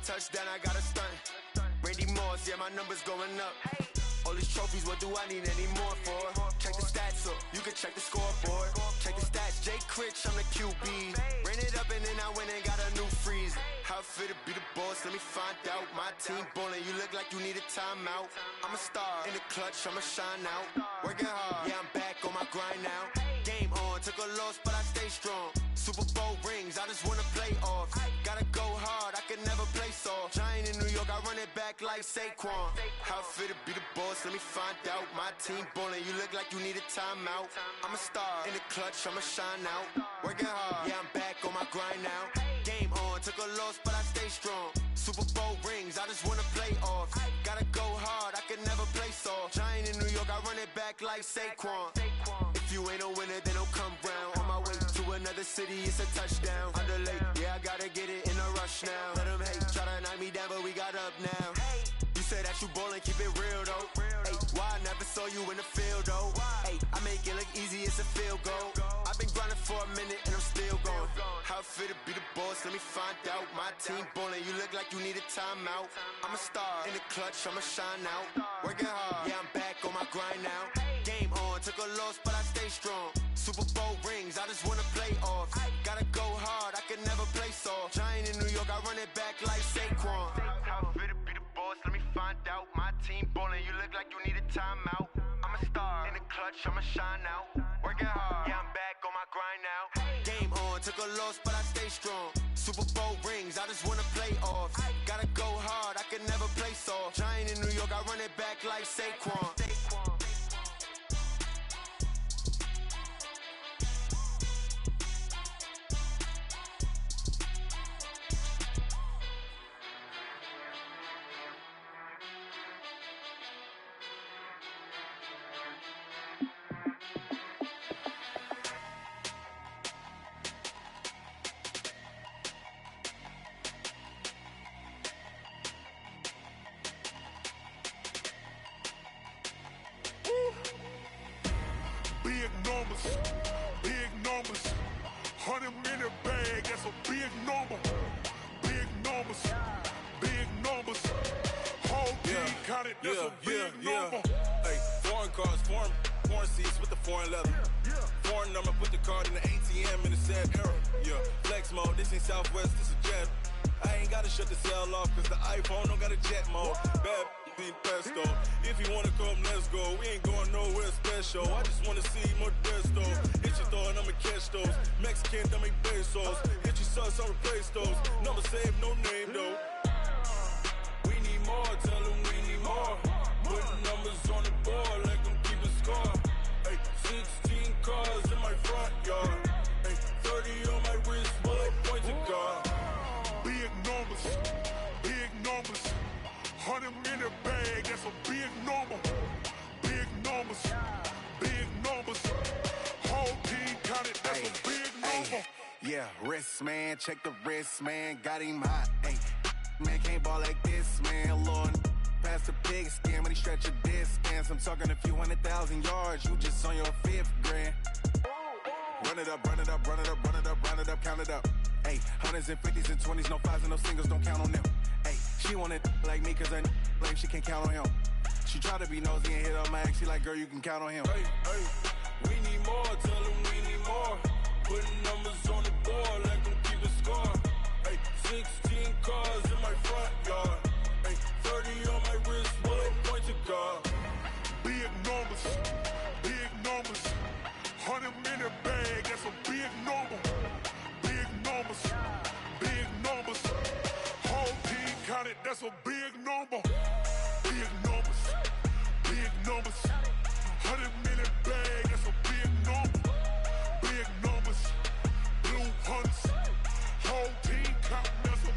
touchdown, I got a stunt. Randy Moss, yeah, my numbers going up. All these trophies, what do I need any more for? Check the stats up, you can check the scoreboard. Check the stats, Jay Critch, I'm the QB. Ran it up and then I went and got a new freeze. How it feel to be the boss, let me find out. My team ballin', you look like you need a timeout. I'm a star, in the clutch, I'ma shine out. Working hard, yeah, I'm back on my grind now. Game on, took a loss, but I stay strong. Super Bowl rings, I just wanna play off. Gotta go hard, I can never play soft. Giant in New York, I run it back like Saquon. How it feel to be the boss, let me find out. My team ballin', you look like you need a timeout. I'm a star, in the clutch, I'ma shine out. Working hard, yeah, I'm back on my grind now. Game on, took a loss, but I stay strong. Super Bowl rings, I just wanna play off. Gotta go hard, I can never play soft. Giant in New York, I run it back like Saquon. If you ain't a winner, then don't come round. On my way to another city, it's a touchdown. Underlay, yeah, I gotta get it in a rush now. Let them hate, try to knock me down, but we got up now. You say that you ballin', keep it real though. Ay, why I never saw you in the field though? Ay, I make it look easy, it's a field goal. I've been grinding for a minute and I'm still going. How it feel to be the boss, let me find out. My team ballin', you look like you need a timeout. I'm a star, in the clutch, I'ma shine out. Working hard, yeah, I'm back on my grind now. Game on, took a loss, but I stay strong. Super Bowl rings, I just wanna play off. Gotta go hard, I can never play soft. Giant in New York, I run it back like Saquon. How it feel to be the boss, let me find out. My team ballin', you look like you need a timeout. I'm a star, in the clutch, I'ma shine out. Working hard, yeah, I'm back on my grind now. Game on, took a loss, but I stay strong. Super Bowl rings, I just wanna play off. Gotta go hard, I can never play soft. Giant in New York, I run it back like Saquon. Big numbers, 100 minute bag, that's a big number. Big numbers, big numbers. Whole team counted, that's a big number. Hey, foreign cars, foreign seats with the foreign leather. Foreign number, put the card in the ATM in the sad era. Yeah, flex mode, this ain't Southwest, this a jet. I ain't gotta shut the cell off, cause the iPhone don't got a jet mode. Bad being pesto. If you wanna come, let's go. We ain't going nowhere special. I just wanna see more desto. Hit your thought, I'ma catch those. Mexican, don't make pesos. Hit your sus, I'll replace those. Number saved, no name though. We need more, tell them we need more. Putting numbers on the board like I'm keeping score. Ay, 16 cars in my front yard. Ay, 30 on my wrist, bullet point to God. Big numbers, big numbers. 100 minute bag, that's a big number. Big numbers, big numbers. Whole team counted, that's a big number. Yeah, wrist man, check the wrist man, got him hot. Ay, man can't ball like this, man. Lord, past the pig skin when he stretch a distance. I'm talking a few 100,000 yards, you just on your 5th grand. Run it up, run it up, run it up, run it up, run it up, count it up. Ay, hundreds and 50s and 20s, no 5s and no singles, don't count on them. Ay, she want it like me, cause her lame, she can't count on him. She try to be nosy and hit on my ex, she like, girl, you can count on him. Hey, hey, we need more, tell them we need more. Putting numbers on the board like I'm keeping score. Hey, 16 cars in my front yard. Hey, 30 on my wrist, bullet point to God. Big numbers, big numbers. 100 minute bag, that's a big number. Big numbers, big numbers. Whole team counted, that's a big number. Big numbers, big numbers. 100 minute bag, that's a big number. Big numbers, blue hunts. Whole team counting, that's a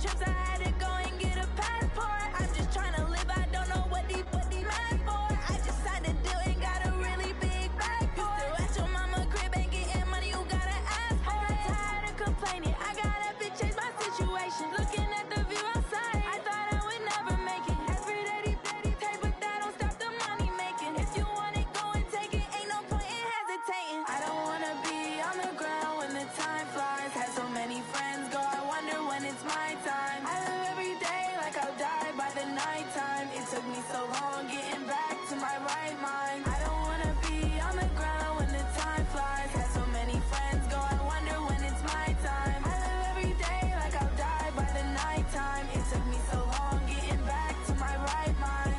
trips, I had to go and get a passport. I'm just trying to live, I don't know what these mad for. I just signed a deal and got a really big bag for it. Still at your mama crib, ain't getting money, you gotta ask for it. I got tired of complaining, I got up and changed my situation. Looking at the view outside, I thought I would never make it. Every day they take, but that don't stop the money making. If you want it, go and take it, ain't no point in hesitating. I don't wanna be on the ground when the time flies. Had so many friends go, I wonder when it's my time. I live every day like I'll die by the nighttime. It took me so long getting back to my right mind. I don't wanna be on the ground when the time flies. Had so many friends go, I wonder when it's my time. I live every day like I'll die by the nighttime. It took me so long getting back to my right mind.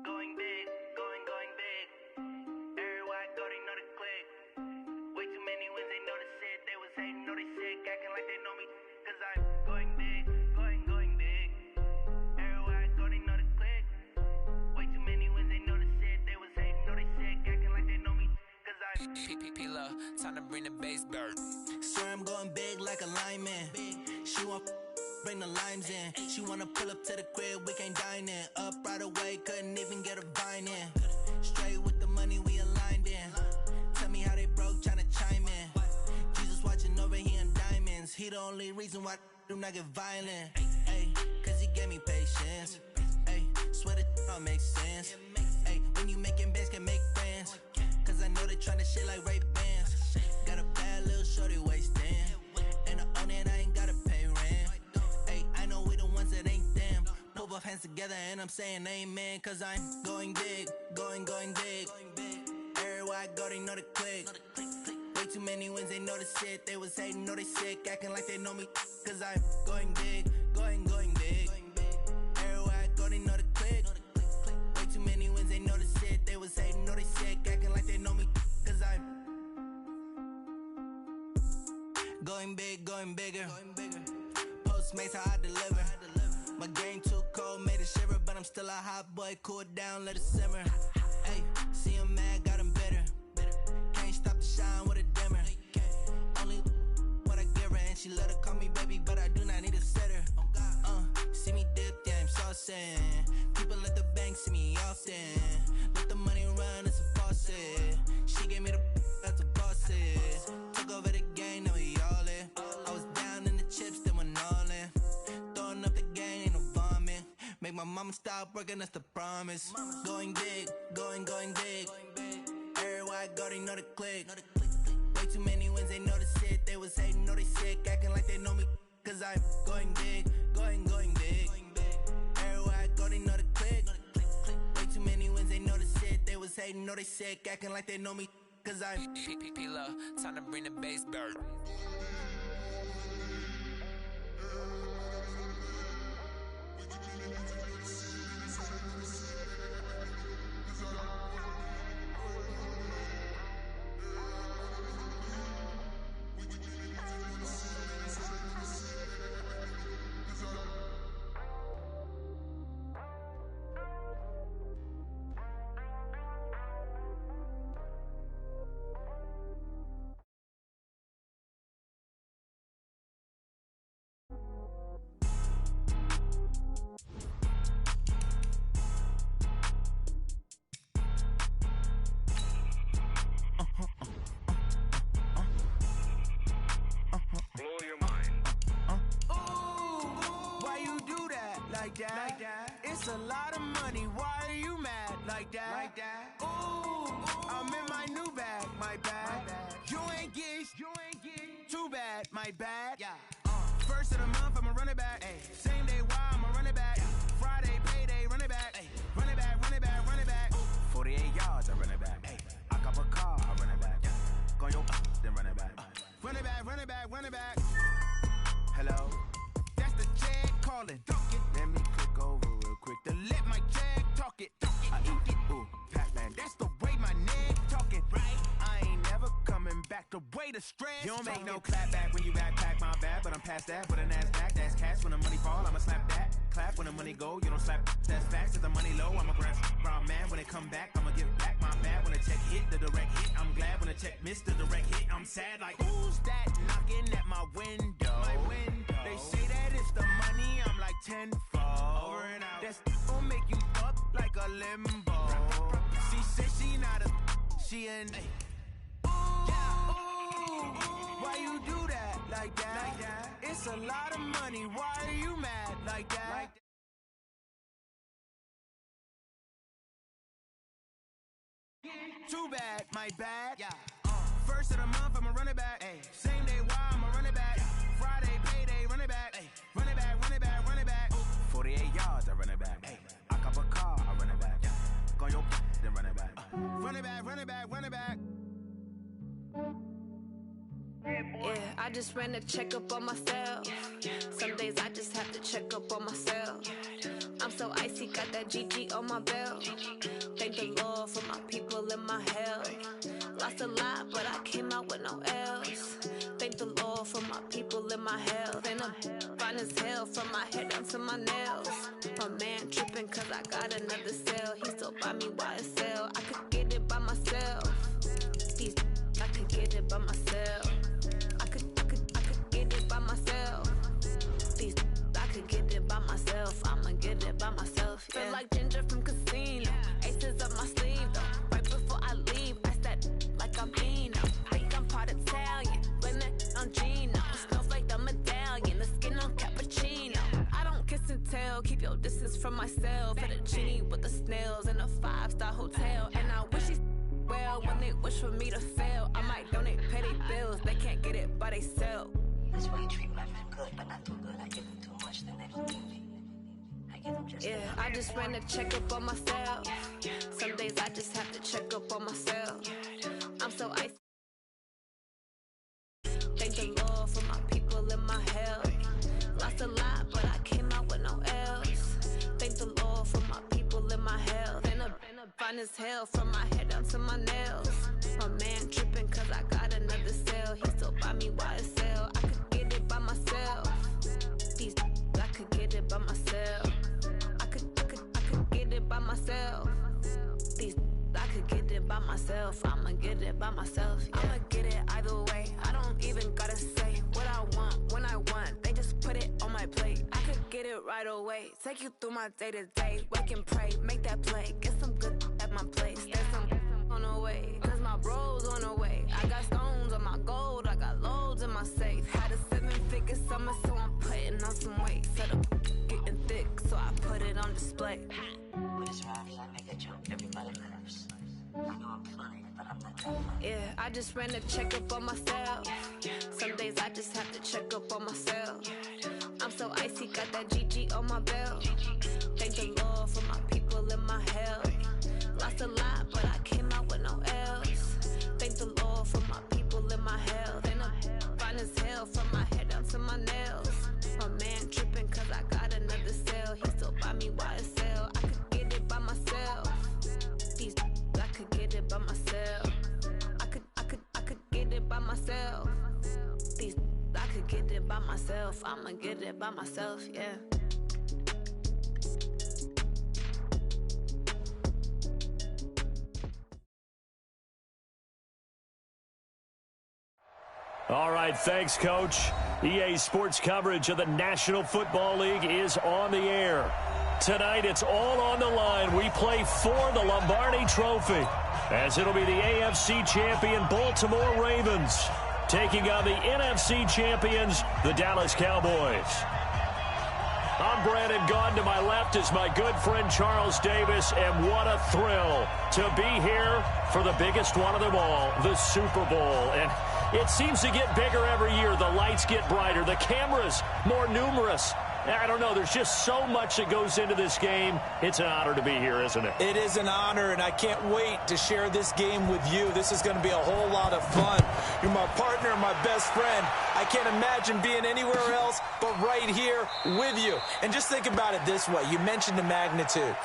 Going big, going big. Everywhere I go, they know the click. Way too many wins, they know the shit. They was hating, know they sick, acting like they know me. Cause I'm going big, going big. Everywhere I go, they know the click. Way too many wins, they know the shit. They was hating, know they sick, acting like they know me. Cause I'm P-P-P-Love, time to bring the bass bird. Swear I'm going big like a lineman. She want bring the limes in. She wanna pull up to the crib, we can't dine in. Up right away, couldn't even get a vine in. Straight with the money we aligned in. Tell me how they broke, tryna chime in. Jesus watching over here in diamonds. He the only reason why do not get violent. Ay, cause he gave me patience. Ay, swear that all makes sense. Ay, when you making bands, can make friends. Cause I know they tryna shit like Ray Bans. Got a bad little shorty wasting. And I own it, I ain't gotta pay rent. Ay, I know we the ones that ain't them. Pull both hands together and I'm saying amen. Cause I'm going big, going big. Everywhere I go, they know the click. Way too many wins, they know the shit. They was hating, know they sick, acting like they know me. Cause I'm going big, going big. Everywhere I go, they know the click. Way too many wins, they know the shit. They was hating, know they sick, acting like they know me. Cause I'm going big, going bigger. Postmates, how I deliver. My game too cold, made it shiver. But I'm still a hot boy, cool it down, let it simmer. Ay, see him mad, got him bitter. Can't stop the shine with a dimmer. Only what I give her, and she let her call me baby, but I do not need a sitter. See me dip, yeah, I'm saucing. People at the bank see me often. Let the money run, it's a faucet. She gave me the that's a boss it. Took over the game, now we all in. I was down in the chips, then went all in. Throwing up the game, ain't no vomit. Make my mama stop working, that's the promise. Going big, going big. Everywhere I go, they know the click. Way too many wins, they know the shit. They was hating, know they sick, acting like they know me. Cause I'm going big, going big. Everywhere I go, they know the click. Way too many wins, they know the shit. They was hating, know they sick, acting like they know me. Cause I'm P-P-P-Love, time to bring the bass bird. It's a lot of money, why are you mad like that? Ooh, I'm in my new bag, my bad. You ain't getting too bad, my bad. First of the month, I'ma run it back. Same day, why I'ma run it back. Friday, payday, run it back. Run it back, run it back, run it back. 48 yards, I run it back. I cop a car, I run it back. Go your then run it back. Run it back, run it back, run it back. Hello, that's the check calling. Let me click over real quick to let my check talk it. I eat it, ooh, Pac-Man, that's the way my neck talking. Right, I ain't never coming back the way away the stress. You don't make no clap back when you backpack, my bad, but I'm past that. But an ass back, that's cash. When the money fall, I'ma slap that. Clap when the money go, you don't slap. That's facts. If the money low, I'ma grab brown man. When it come back, I'ma give back my bad. When the check hit, the direct hit, I'm glad. When the check missed the direct hit, I'm sad. Like, who's that knocking at my window? They say that it's the money, I'm like tenfold. Over and out. That's gon' make you up like a limbo. She said she not a, she an. Why you do that like that? It's a lot of money. Why are you mad like that? Too bad, my bad. Yeah. First of the month, I'ma run it back. Ay. Same day, why I'ma run it back. Friday, payday, run it back. Ay. Run it back, run it back, run it back. 48 yards, I run it back. Ay. I cop a car, I run it back. Go on your then run it back. Run it back, run it back, run it back. Yeah, I just ran a checkup on myself. Some days I just have to check up on myself. I'm so icy, got that GG on my belt. Thank the Lord for my people in my health. Lost a lot, but I came out with no else. Thank the Lord for my people in my health. And I'm fine as hell from my head down to my nails. My man tripping cause I got another cell. He still buy me YSL. I could get it by myself. These I could get it by myself. I could get it by myself. These I could get it by myself. I'ma get it by myself. Yeah. Feel like Ginger from Casino. Aces up my sleeve though. Right before I leave, I said like I'm Eno. Think I'm part Italian. Blame that on Gino. Snowflake the medallion. The skin on cappuccino. I don't kiss and tell. Keep your distance from myself. At a genie with the snails in a 5-star hotel. And I wish he's well when they wish for me to fail. I might donate petty bills. They can't get it by they self. That's why you treat my friend good, but not too good. I give them too much, then they don't give me. I give them just I just ran a checkup on myself. Some days I just have to check up on myself. I'm so icy. Thank the Lord for my people in my health. Lost a lot, but I came out with no else. Thank the Lord for my people in my health. And I'm fine as hell from my head down to my nails. My man tripping cause I got another cell. He still buy me YSL. I could get it by myself. These I could get it by myself. I could get it by myself. These I could get it by myself. I'ma get it by myself. Yeah. I'ma get it either way. I don't even gotta say what I want when I want. They just put it on my plate. I could get it right away. Take you through my day to day. Wake and pray, make that play. Get some good at my place. There's some on the way, cause my bro's on the way. I got stones on my gold. I got loads in my safe. Had a 7-figure summer, so I'm putting on some weight. Set up getting thick, so I put it on display. With his rhymes, I make a joke, everybody laughs. I know I'm funny, but I'm not that funny. Yeah, I just ran a checkup on myself. Some days I just have to check up on myself. I'm so icy, got that GG on my belt. Thank the Lord for my people in my health. Lost a lot, but I came out with no else. Thank the Lord for my people in my health. And I'm fine as hell from my head down to my nails. My man tripping cause I got another cell. He still buy me YSL. I could get it by myself. These I could get it by myself. I could get it by myself. These I could get it by myself. I'ma get it by myself, yeah. All right, thanks, Coach. EA Sports coverage of the National Football League is on the air. Tonight, it's all on the line. We play for the Lombardi Trophy, as it'll be the AFC champion Baltimore Ravens taking on the NFC champions, the Dallas Cowboys. I'm Brandon Gaudin. To my left is my good friend Charles Davis, and what a thrill to be here for the biggest one of them all, the Super Bowl. And it seems to get bigger every year. The lights get brighter, the cameras more numerous. I don't know, there's just so much that goes into this game. It's an honor to be here, isn't it? It is an honor, and I can't wait to share this game with you. This is going to be a whole lot of fun. You're my partner, my best friend. I can't imagine being anywhere else but right here with you. And just think about it this way. You mentioned the magnitude.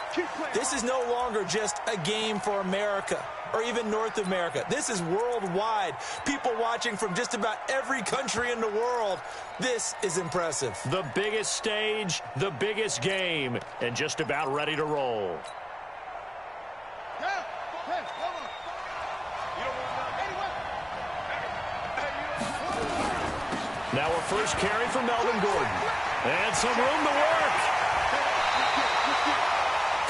This is no longer just a game for America. or even North America. This is worldwide. People watching from just about every country in the world. This is impressive. The biggest stage, the biggest game, and just about ready to roll. Now a first carry for Melvin Gordon. And some room to work.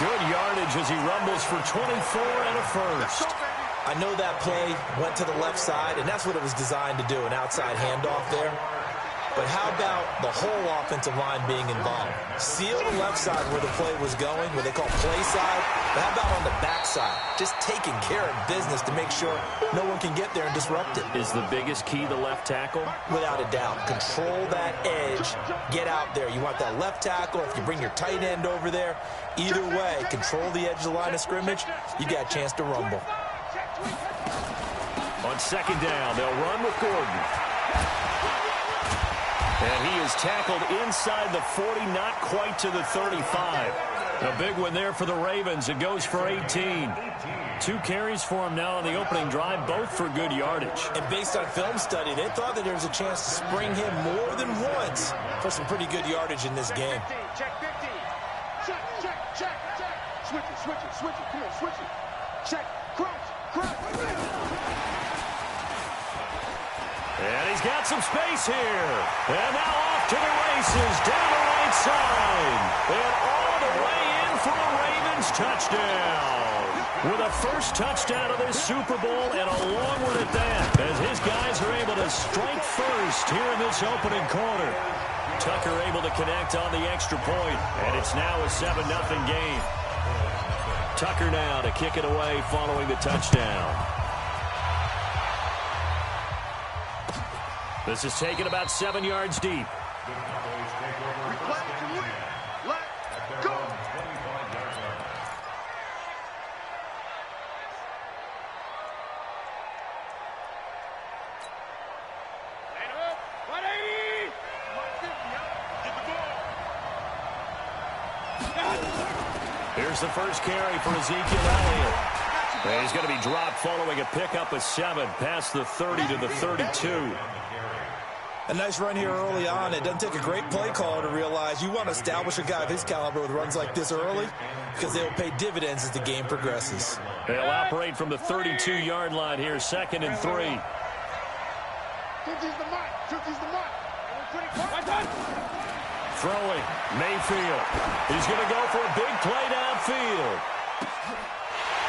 Good yardage as he rumbles for 24 and a first. I know that play went to the left side, and that's what it was designed to do, an outside handoff there. But how about the whole offensive line being involved? Seal the left side where the play was going, what they call play side. But how about on the back side? Just taking care of business to make sure no one can get there and disrupt it. Is the biggest key the left tackle? Without a doubt. Control that edge. Get out there. You want that left tackle. If you bring your tight end over there, either way, control the edge of the line of scrimmage, you got a chance to rumble. On second down, they'll run with Gordon. And he is tackled inside the 40, not quite to the 35. A big one there for the Ravens. It goes for 18. 2 carries for him now on the opening drive, both for good yardage. And based on film study, they thought that there was a chance to spring him more than once for some pretty good yardage in this game. Check 50. Check. Switch it. Come on, switch it. Check. Crouch. And he's got some space here. And now off to the races, down the right side. And all the way in for a Ravens touchdown. With a first touchdown of this Super Bowl and a long one at that, as his guys are able to strike first here in this opening quarter. Tucker able to connect on the extra point, and it's now a 7-0 game. Tucker now to kick it away following the touchdown. This is taken about 7 yards deep. Here's the first carry for Ezekiel Elliott. And he's going to be dropped following a pickup of 7 past the 30 to the 32. A nice run here early on. It doesn't take a great play caller to realize you want to establish a guy of his caliber with runs like this early because they will pay dividends as the game progresses. They'll operate from the 32-yard line here, 2nd and 3. Throwing, Mayfield. He's going to go for a big play downfield.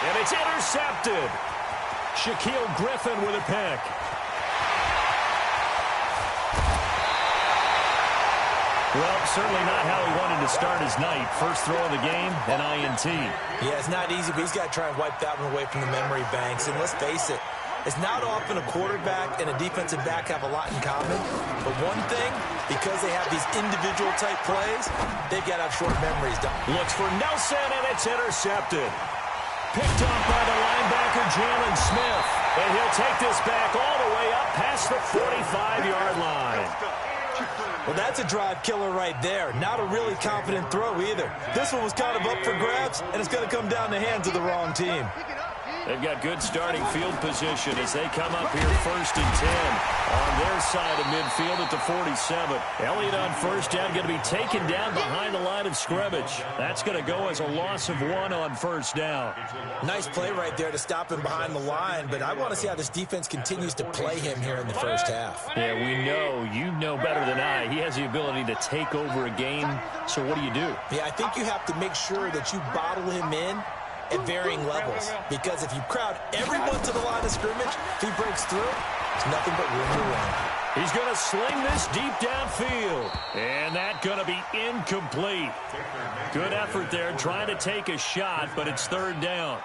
And it's intercepted. Shaquille Griffin with a pick. Well, certainly not how he wanted to start his night. First throw of the game, an INT. Yeah, it's not easy, but he's got to try and wipe that one away from the memory banks. And let's face it, it's not often a quarterback and a defensive back have a lot in common. But one thing, because they have these individual type plays, they've got to have short memories. Looks for Nelson, and it's intercepted. Picked up by the linebacker, Jalen Smith. And he'll take this back all the way up past the 45-yard line. Well, that's a drive killer right there. Not a really confident throw either. This one was kind of up for grabs, and it's going to come down the hands of the wrong team. They've got good starting field position as they come up here 1st and 10 on their side of midfield at the 47. Elliott on first down, going to be taken down behind the line of scrimmage. That's going to go as a loss of 1 on first down. Nice play right there to stop him behind the line, but I want to see how this defense continues to play him here in the first half. Yeah, we know. You know better than I. He has the ability to take over a game, so what do you do? Yeah, I think you have to make sure that you bottle him in at varying levels, because if you crowd everyone to the line of scrimmage, if he breaks through, there's nothing but room to run. He's going to sling this deep downfield, and that's going to be incomplete. Good effort there, trying to take a shot, but it's 3rd down.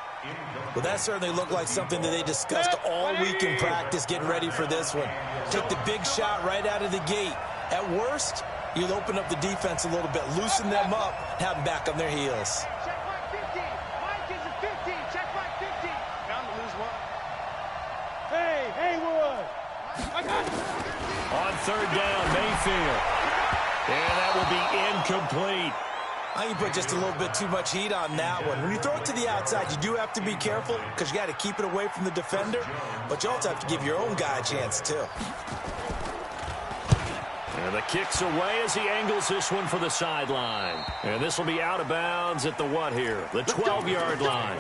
Well, that certainly looked like something that they discussed all week in practice, getting ready for this one. Take the big shot right out of the gate. At worst, you'll open up the defense a little bit, loosen them up, have them back on their heels. On 3rd down, Mayfield. And that will be incomplete. I think you put just a little bit too much heat on that one. When you throw it to the outside, you do have to be careful because you got to keep it away from the defender, but you also have to give your own guy a chance, too. And the kick's away as he angles this one for the sideline. And this will be out of bounds at the what here? The 12-yard line.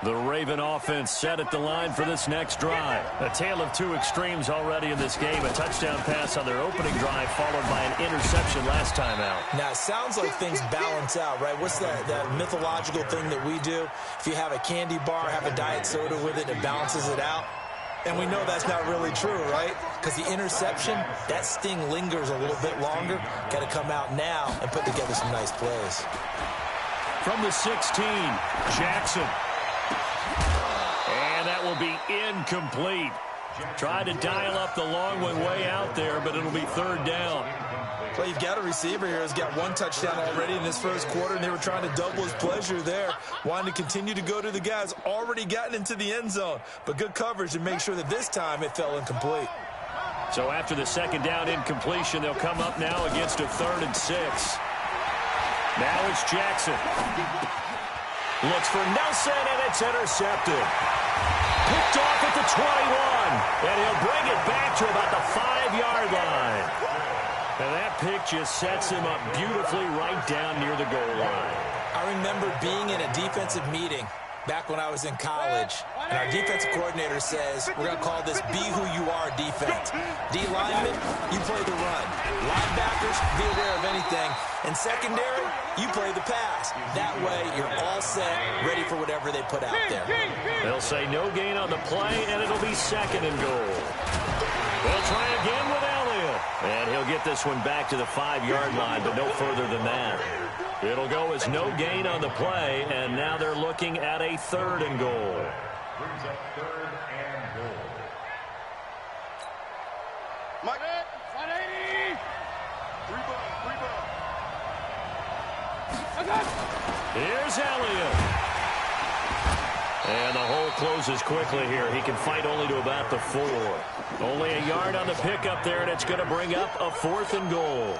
The Raven offense set at the line for this next drive. A tale of two extremes already in this game. A touchdown pass on their opening drive followed by an interception last time out. Now, it sounds like things balance out, right? What's that mythological thing that we do? If you have a candy bar, have a diet soda with it, it balances it out. And we know that's not really true, right? Because the interception, that sting lingers a little bit longer. Got to come out now and put together some nice plays. From the 16, Jackson. And that will be incomplete. Tried to dial up the long one way out there, but it'll be third down. Well, you've got a receiver here who's got one touchdown already in this first quarter, and they were trying to double his pleasure there. Wanting to continue to go to the guys already gotten into the end zone. But good coverage to make sure that this time it fell incomplete. So after the second down incompletion, they'll come up now against a 3rd and 6. Now it's Jackson. Looks for Nelson, and it's intercepted. Picked off at the 21, and he'll bring it back to about the 5-yard line. And that pick just sets him up beautifully right down near the goal line. I remember being in a defensive meeting back when I was in college, and our defensive coordinator says, we're going to call this Be Who You Are defense. D linemen, you play the run. Linebackers, be aware of anything. And secondary, you play the pass. That way, you're all set, ready for whatever they put out there. They'll say no gain on the play, and it'll be 2nd and goal. They'll try again with Elliott. And he'll get this one back to the 5-yard line, but no further than that. It'll go as no gain on the play, and now they're looking at a 3rd and goal. Brings up 3rd and goal. Mike, 180. 3 ball. Here's Elliott. And the hole closes quickly here. He can fight only to about the 4. Only a yard on the pickup there, and it's going to bring up a 4th and goal.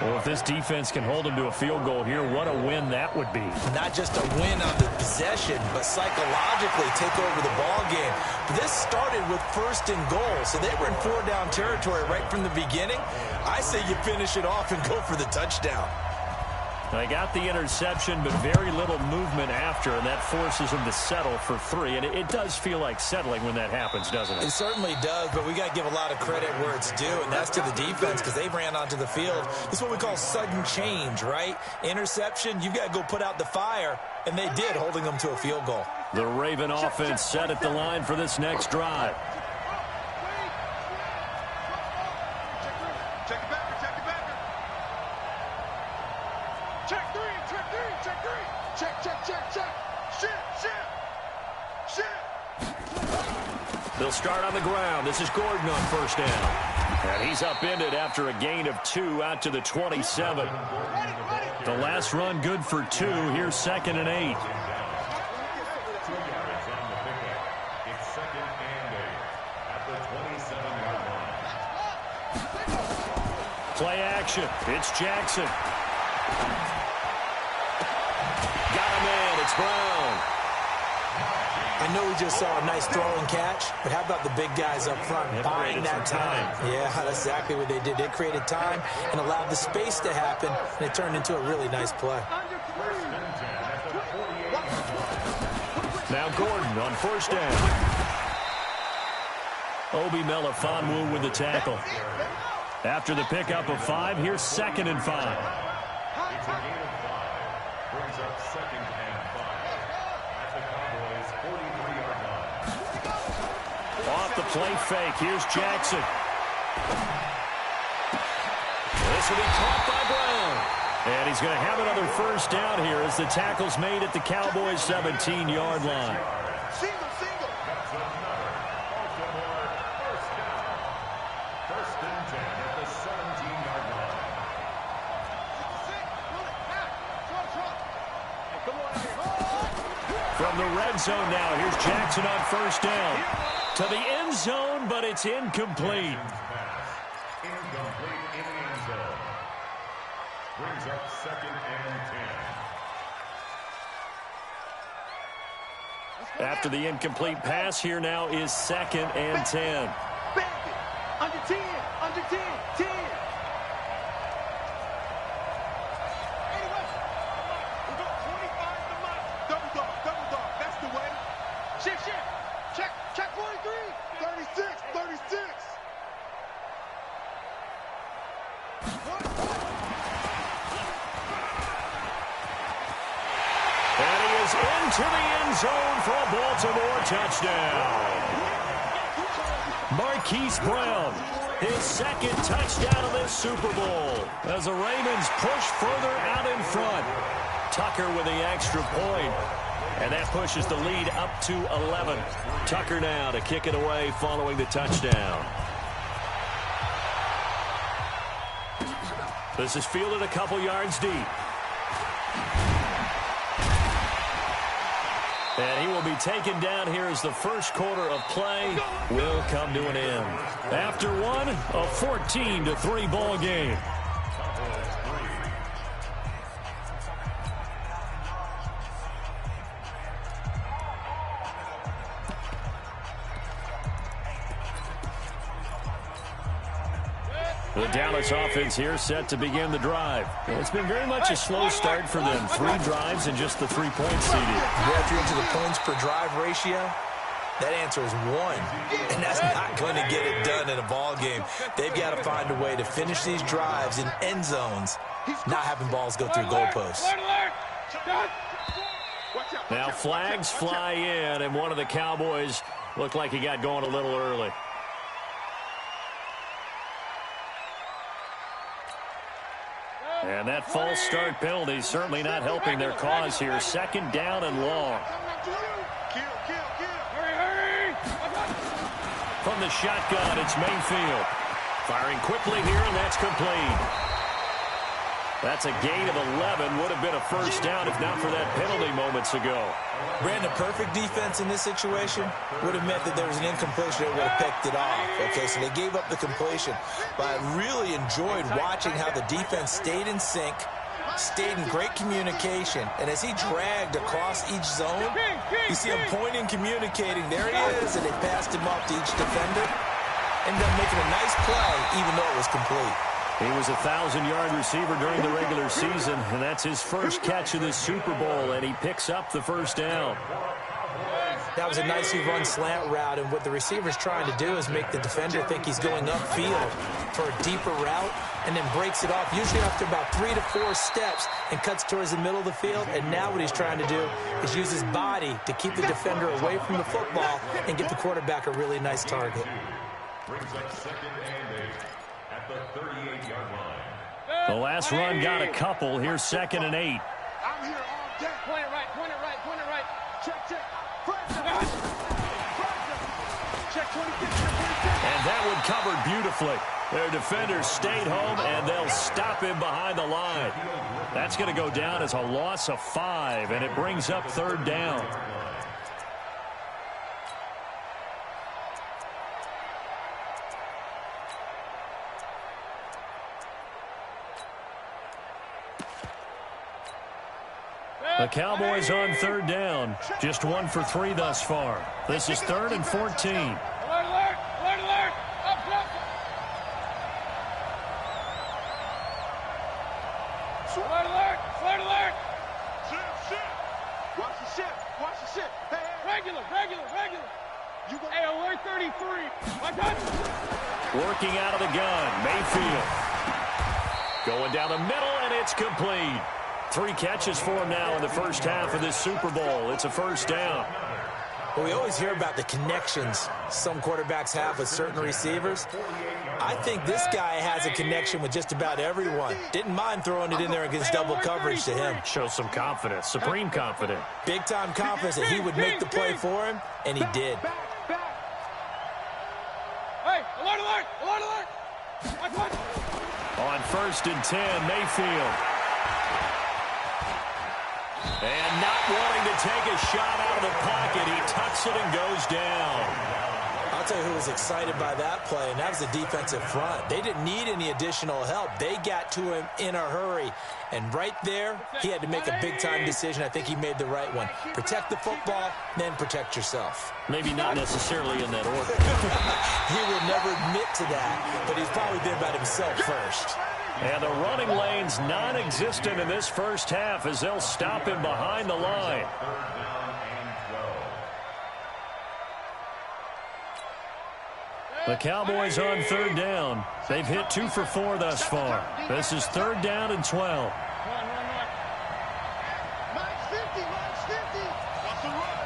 Well, if this defense can hold him to a field goal here, what a win that would be. Not just a win on the possession, but psychologically take over the ball game. This started with 1st and goal, so they were in 4-down territory right from the beginning. I say you finish it off and go for the touchdown. They got the interception, but very little movement after, and that forces them to settle for 3. And it does feel like settling when that happens, doesn't it? It certainly does, but we got to give a lot of credit where it's due, and that's to the defense because they ran onto the field. This is what we call sudden change, right? Interception, you got to go put out the fire, and they did, holding them to a field goal. The Raven offense set at the line for this next drive. They'll start on the ground. This is Gordon on 1st down. And he's upended after a gain of 2 out to the 27. The last run good for 2. Here's 2nd and 8. It's 2nd and 8 at the 27-yard line. Play action. It's Jackson. Got him in. It's Brown. I know we just saw a nice throw and catch, but how about the big guys up front buying that time? Yeah, that's exactly what they did. They created time and allowed the space to happen, and it turned into a really nice play. Now Gordon on 1st down. Obi Melifonwu with the tackle. After the pickup of 5, here's 2nd and 5. It's a gain of 5. Brings up 2nd and 5 at the Cowboys' 43-yard line. Off the play fake. Here's Jackson. This will be caught by Brown. And he's going to have another 1st down here as the tackle's made at the Cowboys' 17-yard line. Single. That's another Baltimore 1st down. 1st and 10 at the 17-yard line. From the red zone now. Here's Jackson on first down. To the end zone, but it's incomplete. Incomplete in the end zone. Brings up 2nd and 10. After the incomplete pass, here now is 2nd and 10. Under 10, under 10, 10. Check 43. 36, 36. And he is into the end zone for a Baltimore touchdown. Marquise Brown, his 2nd touchdown of this Super Bowl as the Ravens push further out in front. Tucker with the extra point. And that pushes the lead up to 11. Tucker now to kick it away following the touchdown. This is fielded a couple yards deep. And he will be taken down here as the first quarter of play will come to an end. After one, a 14-3 ball game. The Dallas offense here set to begin the drive. It's been very much a slow start for them. 3 drives and just the 3 points seeded. Yeah, if you're into the points per drive ratio, that answer is 1. And that's not going to get it done in a ball game. They've got to find a way to finish these drives in end zones, not having balls go through goalposts. Now flags fly in, and one of the Cowboys looked like he got going a little early. And that false start penalty certainly not helping their cause here. 2nd down and long. From the shotgun, it's Mayfield. Firing quickly here, and that's complete. That's a gain of 11. Would have been a first down if not for that penalty moments ago. Brandon, perfect defense in this situation would have meant that there was an incompletion that would have picked it off. Okay, so they gave up the completion. But I really enjoyed watching how the defense stayed in sync, stayed in great communication. And as he dragged across each zone, you see him pointing, communicating. There he is, and they passed him off to each defender. Ended up making a nice play, even though it was complete. He was a 1,000-yard receiver during the regular season, and that's his first catch of this Super Bowl, and he picks up the first down. That was a nicely run slant route, and what the receiver's trying to do is make the defender think he's going upfield for a deeper route, and then breaks it off, usually after about 3 to 4 steps, and cuts towards the middle of the field. And now what he's trying to do is use his body to keep the defender away from the football and get the quarterback a really nice target. Brings up 2nd and 8 at the 38-yard line. The last run got a couple. Here's 2nd and 8. I'm here all day. Point it right, point it right, point it right. Check, check. Check 26. And that one covered beautifully. Their defenders stayed home, and they'll stop him behind the line. That's going to go down as a loss of 5, and it brings up 3rd down. The Cowboys on 3rd down. Just 1 for 3 thus far. This is 3rd and 14. Alert, alert, alert, alert. Up, up. Alert, alert, alert, alert. Shit. Watch the ship, watch the ship. Hey, hey. Regular. Hey, alert 33. My God. Working out of the gun, Mayfield. Going down the middle, and it's complete. 3 catches for him now in the first half of this Super Bowl. It's a first down. Well, we always hear about the connections some quarterbacks have with certain receivers. I think this guy has a connection with just about everyone. Didn't mind throwing it in there against double coverage to him. Shows some confidence, supreme confidence. Big-time confidence that he would make the play for him, and he did. Hey, alert, alert, alert, alert. What? On 1st and 10, Mayfield. And not wanting to take a shot out of the pocket, he tucks it and goes down. I'll tell you who was excited by that play, and that was the defensive front. They didn't need any additional help. They got to him in a hurry. And right there, he had to make a big-time decision. I think he made the right one. Protect the football, then protect yourself. Maybe not necessarily in that order. He will never admit to that, but he's probably been about himself first. And the running lane's non-existent in this first half as they'll stop him behind the line. The Cowboys on third down. They've hit 2 for 4 thus far. This is third down and 12. Run. Mine's 50. What's the run?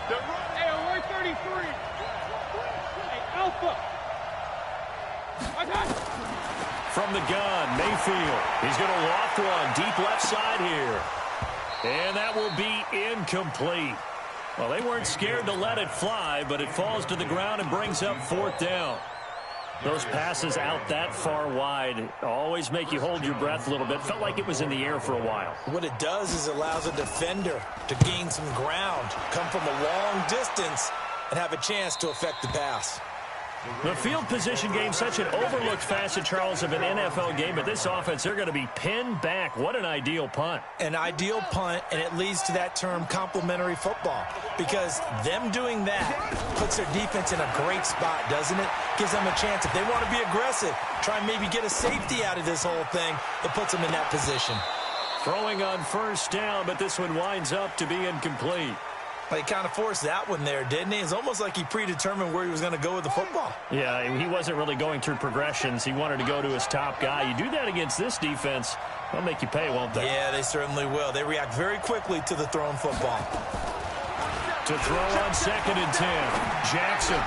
They're running. Hey, alert 33. Hey, Alpha. From the gun, Mayfield. He's going to loft one deep left side here. And that will be incomplete. Well, they weren't scared to let it fly, but it falls to the ground and brings up fourth down. Those passes out that far wide always make you hold your breath a little bit. Felt like it was in the air for a while. What it does is it allows a defender to gain some ground, come from a long distance, and have a chance to affect the pass. The field position game, such an overlooked facet, Charles, of an NFL game, but this offense, they're going to be pinned back. What an ideal punt. An ideal punt, and it leads to that term complementary football, because them doing that puts their defense in a great spot, doesn't it? Gives them a chance. If they want to be aggressive, try and maybe get a safety out of this whole thing, it puts them in that position. Throwing on first down, but this one winds up to be incomplete. He kind of forced that one there, didn't he? It's almost like he predetermined where he was going to go with the football. Yeah, he wasn't really going through progressions. He wanted to go to his top guy. You do that against this defense, they'll make you pay, won't they? Yeah, they certainly will. They react very quickly to the thrown football. To throw on 2nd and 10, Jackson.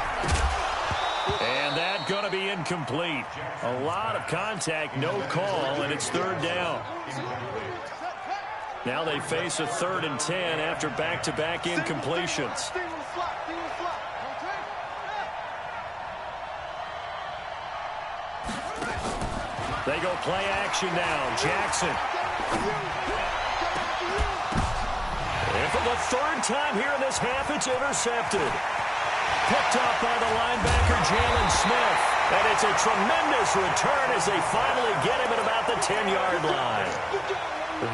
And that going to be incomplete. A lot of contact, no call, and it's third down. Now they face a 3rd and 10 after back-to-back incompletions. They go play action now. Jackson. And for the 3rd time here in this half, it's intercepted. Picked off by the linebacker, Jalen Smith. And it's a tremendous return as they finally get him at about the 10-yard line.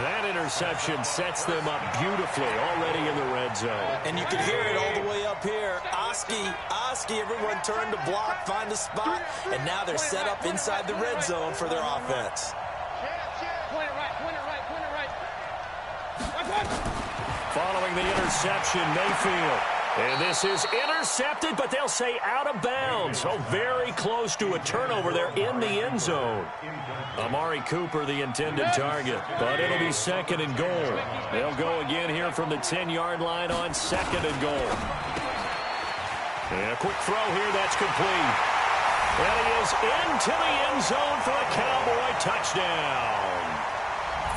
That interception sets them up beautifully already in the red zone. And you can hear it all the way up here. Oski, everyone turned to block, find a spot, and now they're set up inside the red zone for their offense. Point it right. Following the interception, Mayfield. And this is intercepted, but they'll say out of bounds. So very close to a turnover there in the end zone. Amari Cooper, the intended target, but it'll be 2nd and goal. They'll go again here from the 10-yard line on 2nd and goal. And a quick throw here, that's complete. And he is into the end zone for a Cowboy touchdown.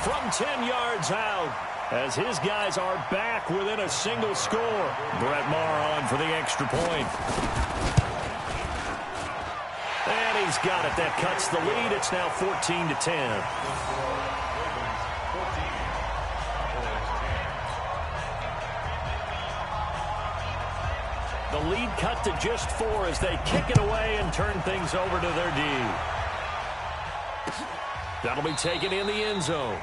From 10 yards out, as his guys are back within a single score. Brett Maher on for the extra point. And he's got it. That cuts the lead. It's now 14-10. The lead cut to just 4 as they kick it away and turn things over to their D. That'll be taken in the end zone.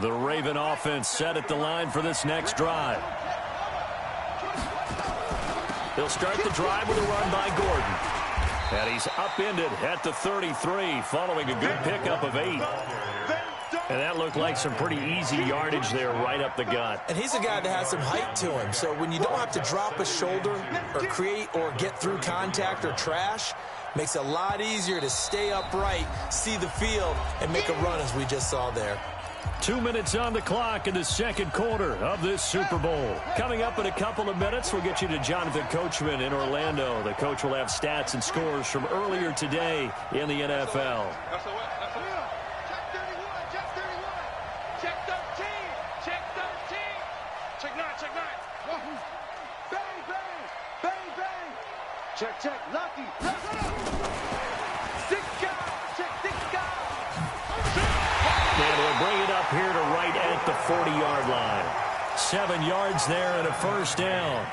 The Raven offense set at the line for this next drive. They'll start the drive with a run by Gordon. And he's upended at the 33 following a good pickup of 8. And that looked like some pretty easy yardage there right up the gut. And he's a guy that has some height to him. So when you don't have to drop a shoulder or create or get through contact or trash, makes it a lot easier to stay upright, see the field, and make a run as we just saw there. 2 minutes on the clock in the second quarter of this Super Bowl. Coming up in a couple of minutes, we'll get you to Jonathan Coachman in Orlando. The coach will have stats and scores from earlier today in the NFL. Check 31. Check 13. Check 13. Check 9. Bang, bang. Bang, bang. Check, check, lucky. Let's go. Six guys. Check, six guys. And he'll bring it up here to right at the 40-yard line. 7 yards there and a first down.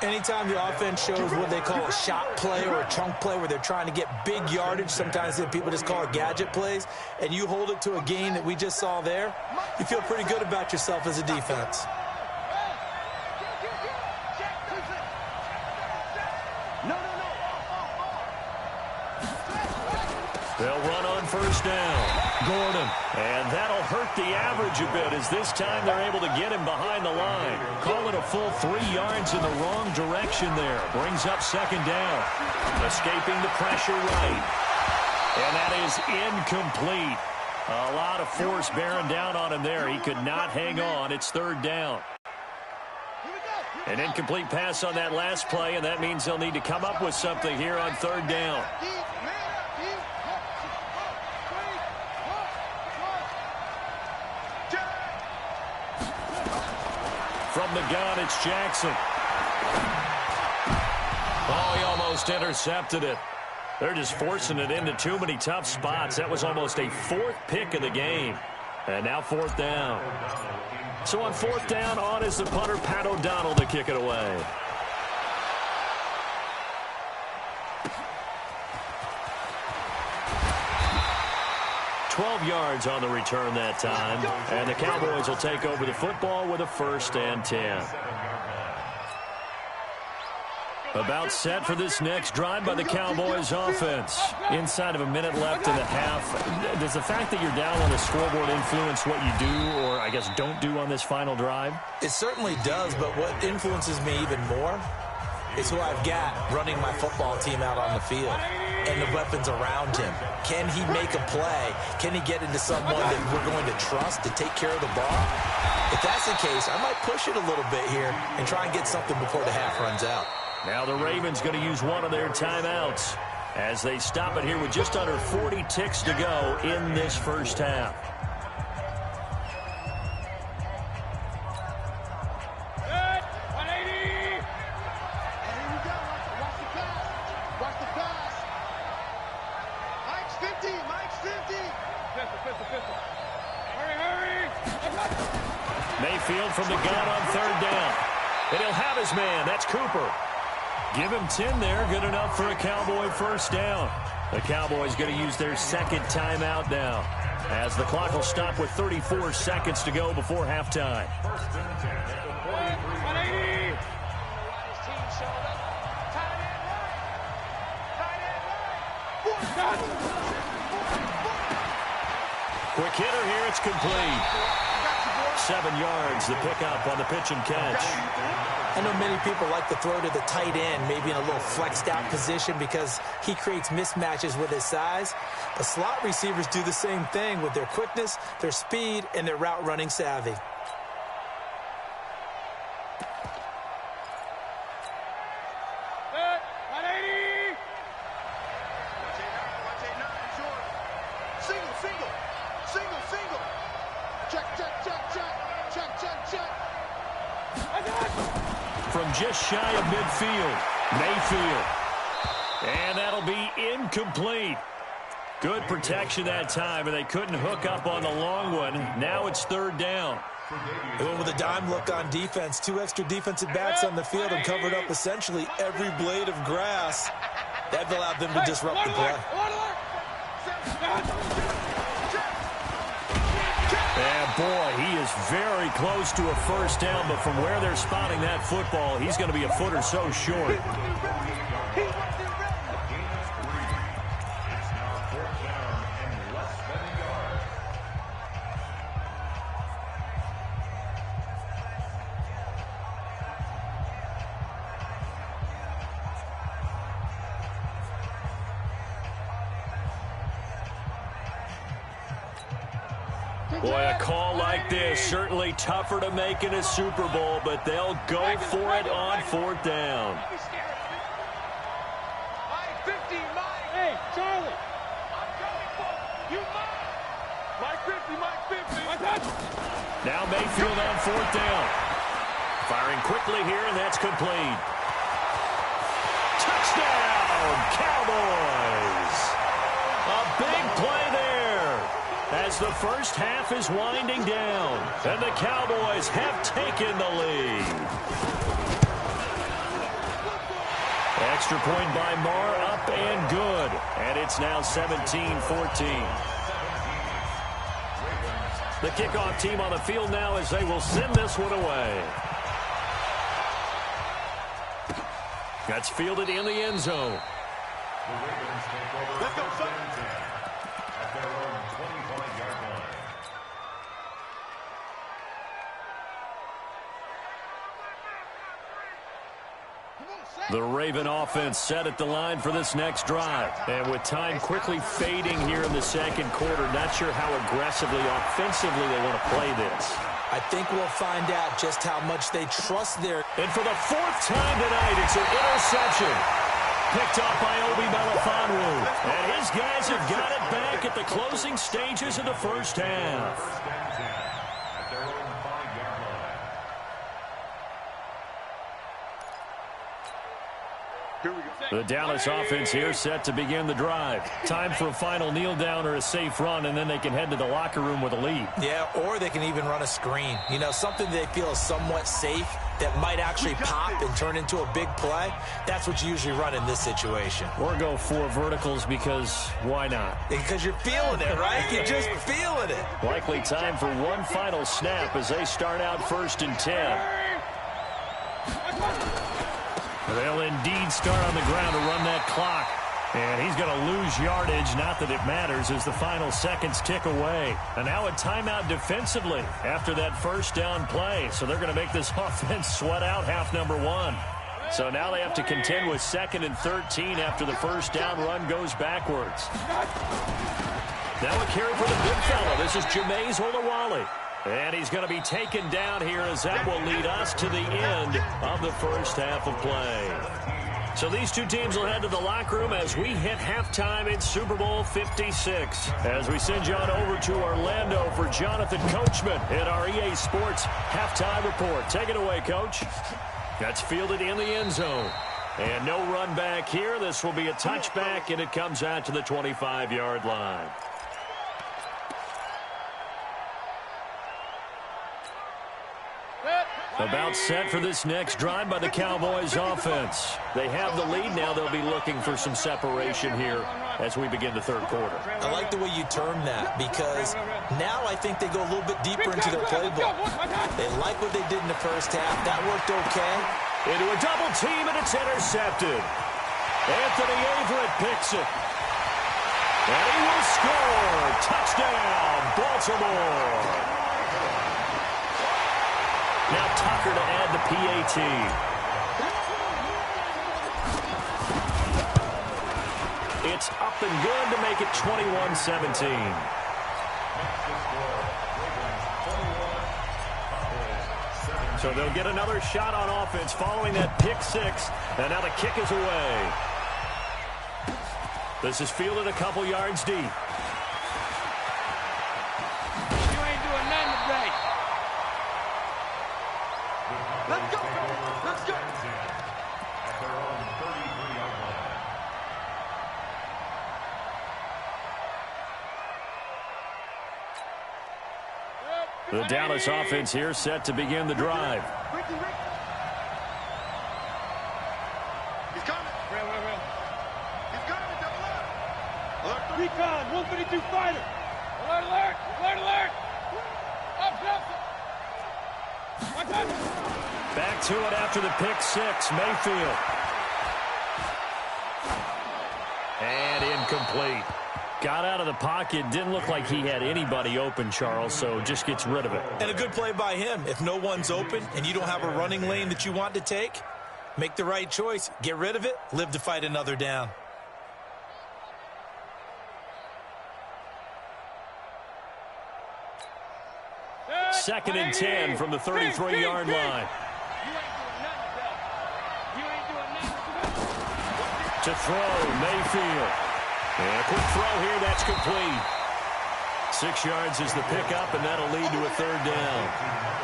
Anytime the offense shows what they call a shot play or a chunk play where they're trying to get big yardage, sometimes people just call it gadget plays, and you hold it to a gain that we just saw there, you feel pretty good about yourself as a defense. They'll run on first down. Gordon. And that'll hurt the average a bit as this time they're able to get him behind the line. Call it a full 3 yards in the wrong direction there. Brings up second down. Escaping the pressure right. And that is incomplete. A lot of force bearing down on him there. He could not hang on. It's third down. An incomplete pass on that last play, and that means they'll need to come up with something here on third down. From the gun, it's Jackson. Oh, he almost intercepted it. They're just forcing it into too many tough spots. That was almost a fourth pick of the game. And now fourth down. So on fourth down, on is the punter, Pat O'Donnell, to kick it away. $12 yards on the return that time. And the Cowboys will take over the football with a 1st and 10. About set for this next drive by the Cowboys offense. Inside of a minute left in the half. Does the fact that you're down on the scoreboard influence what you do or, I guess, don't do on this final drive? It certainly does, but what influences me even more is who I've got running my football team out on the field and the weapons around him. Can he make a play? Can he get into someone that we're going to trust to take care of the ball? If that's the case, I might push it a little bit here and try and get something before the half runs out. Now the Ravens going to use one of their timeouts as they stop it here with just under 40 ticks to go in this first half. Mayfield from the gun on third down. And he'll have his man. That's Cooper. Give him 10 there. Good enough for a Cowboy first down. The Cowboys going to use their second timeout now as the clock will stop with 34 seconds to go before halftime. Quick hitter here. It's complete. 7 yards, the pickup on the pitch and catch. I know many people like to throw to the tight end, maybe in a little flexed out position because he creates mismatches with his size. But slot receivers do the same thing with their quickness, their speed, and their route running savvy. From just shy of midfield, Mayfield. And that'll be incomplete. Good protection that time, and they couldn't hook up on the long one. Now it's third down. They went with a dime look on defense. 2 extra defensive backs on the field and covered up essentially every blade of grass. That allowed them to disrupt the play. And boy, he is very close to a first down, but from where they're spotting that football, he's going to be a foot or so short. Boy, a call like this, certainly tougher to make in a Super Bowl, but they'll go for it on fourth down. Hey, Charlie. I'm coming for you. Mike 50, Mike 50. Now Mayfield on fourth down. Firing quickly here, and that's complete. Touchdown! Touchdown, Cowboys! A big play there as the first half is winding down, and the Cowboys have taken the lead. Extra point by Marr, up and good, and it's now 17-14. The kickoff team on the field now as they will send this one away. That's fielded in the end zone. Let's go, son. At their own 25-yard line. The Raven offense set at the line for this next drive. And with time quickly fading here in the second quarter, not sure how aggressively, offensively they want to play this. I think we'll find out just how much they trust their... And for the fourth time tonight, it's an interception. Picked off by Obi Melifonwu. And his guys have got it back at the closing stages of the first half. At their own 5-yard line. The Dallas offense here set to begin the drive. Time for a final kneel down or a safe run, and then they can head to the locker room with a lead. Yeah, or they can even run a screen. You know, something they feel is somewhat safe that might actually pop and turn into a big play. That's what you usually run in this situation. Or go 4 verticals because why not? Because you're feeling it, right? You're just feeling it. Likely time for one final snap as they start out 1st and 10. They'll indeed start on the ground to run that clock. And he's going to lose yardage, not that it matters, as the final seconds tick away. And now a timeout defensively after that first down play. So they're going to make this offense sweat out half number 1. So now they have to contend with 2nd and 13 after the first down run goes backwards. Now a carry for the big fella. This is Jameis Olawale. And he's going to be taken down here as that will lead us to the end of the first half of play. So these two teams will head to the locker room as we hit halftime in Super Bowl 56. As we send you on over to Orlando for Jonathan Coachman in our EA Sports halftime report. Take it away, Coach. That's fielded in the end zone. And no run back here. This will be a touchback, and it comes out to the 25-yard line. About set for this next drive by the Cowboys offense. They have the lead now. They'll be looking for some separation here as we begin the third quarter. I like the way you term that because now I think they go a little bit deeper into their playbook. They like what they did in the first half. That worked okay. Into a double team, and it's intercepted. Anthony Averett picks it. And he will score. Touchdown, Baltimore. Now Tucker to add the PAT. It's up and good to make it 21-17. So they'll get another shot on offense following that pick 6. And now the kick is away. This is fielded a couple yards deep. You ain't doing nothing today. Let's go! Let's go! At their own 33-yard line. The Dallas offense here set to begin the drive. He's coming. Real. He's coming. Double up. Recon, 152 fighter. Alert! Up. Back to it after the pick 6, Mayfield. And incomplete. Got out of the pocket. Didn't look like he had anybody open, Charles, so just gets rid of it. And a good play by him. If no one's open and you don't have a running lane that you want to take, make the right choice. Get rid of it. Live to fight another down. Second and 10 from the 33-yard line. To throw, Mayfield. And a quick throw here, that's complete. 6 yards is the pickup, and that'll lead to a third down.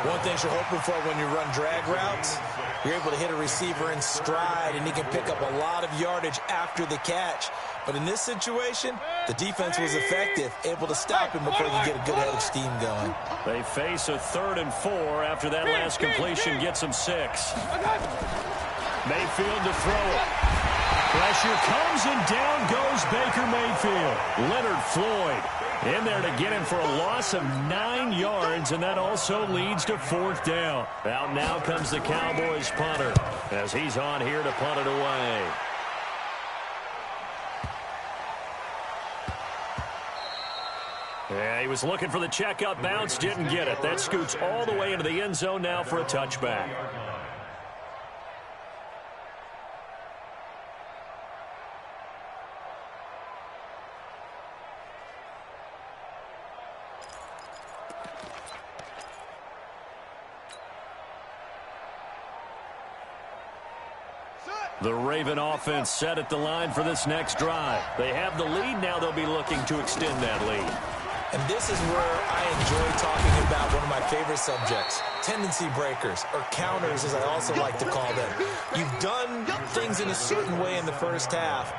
One thing you're hoping for when you run drag routes, You're able to hit a receiver in stride, and he can pick up a lot of yardage after the catch. But in this situation, the defense was effective, able to stop him before you get a good head of steam going. They face a 3rd and 4 after that last completion gets them 6. Mayfield to throw it. Pressure comes, and down goes Baker Mayfield. Leonard Floyd in there to get him for a loss of 9 yards, and that also leads to 4th down. Out now comes the Cowboys punter as he's on here to punt it away. Yeah, he was looking for the checkup bounce, didn't get it. That scoots all the way into the end zone now for a touchback. The Raven offense set at the line for this next drive. They have the lead. Now they'll be looking to extend that lead. And this is where I enjoy talking about one of my favorite subjects, tendency breakers, or counters as I also like to call them. You've done things in a certain way in the first half,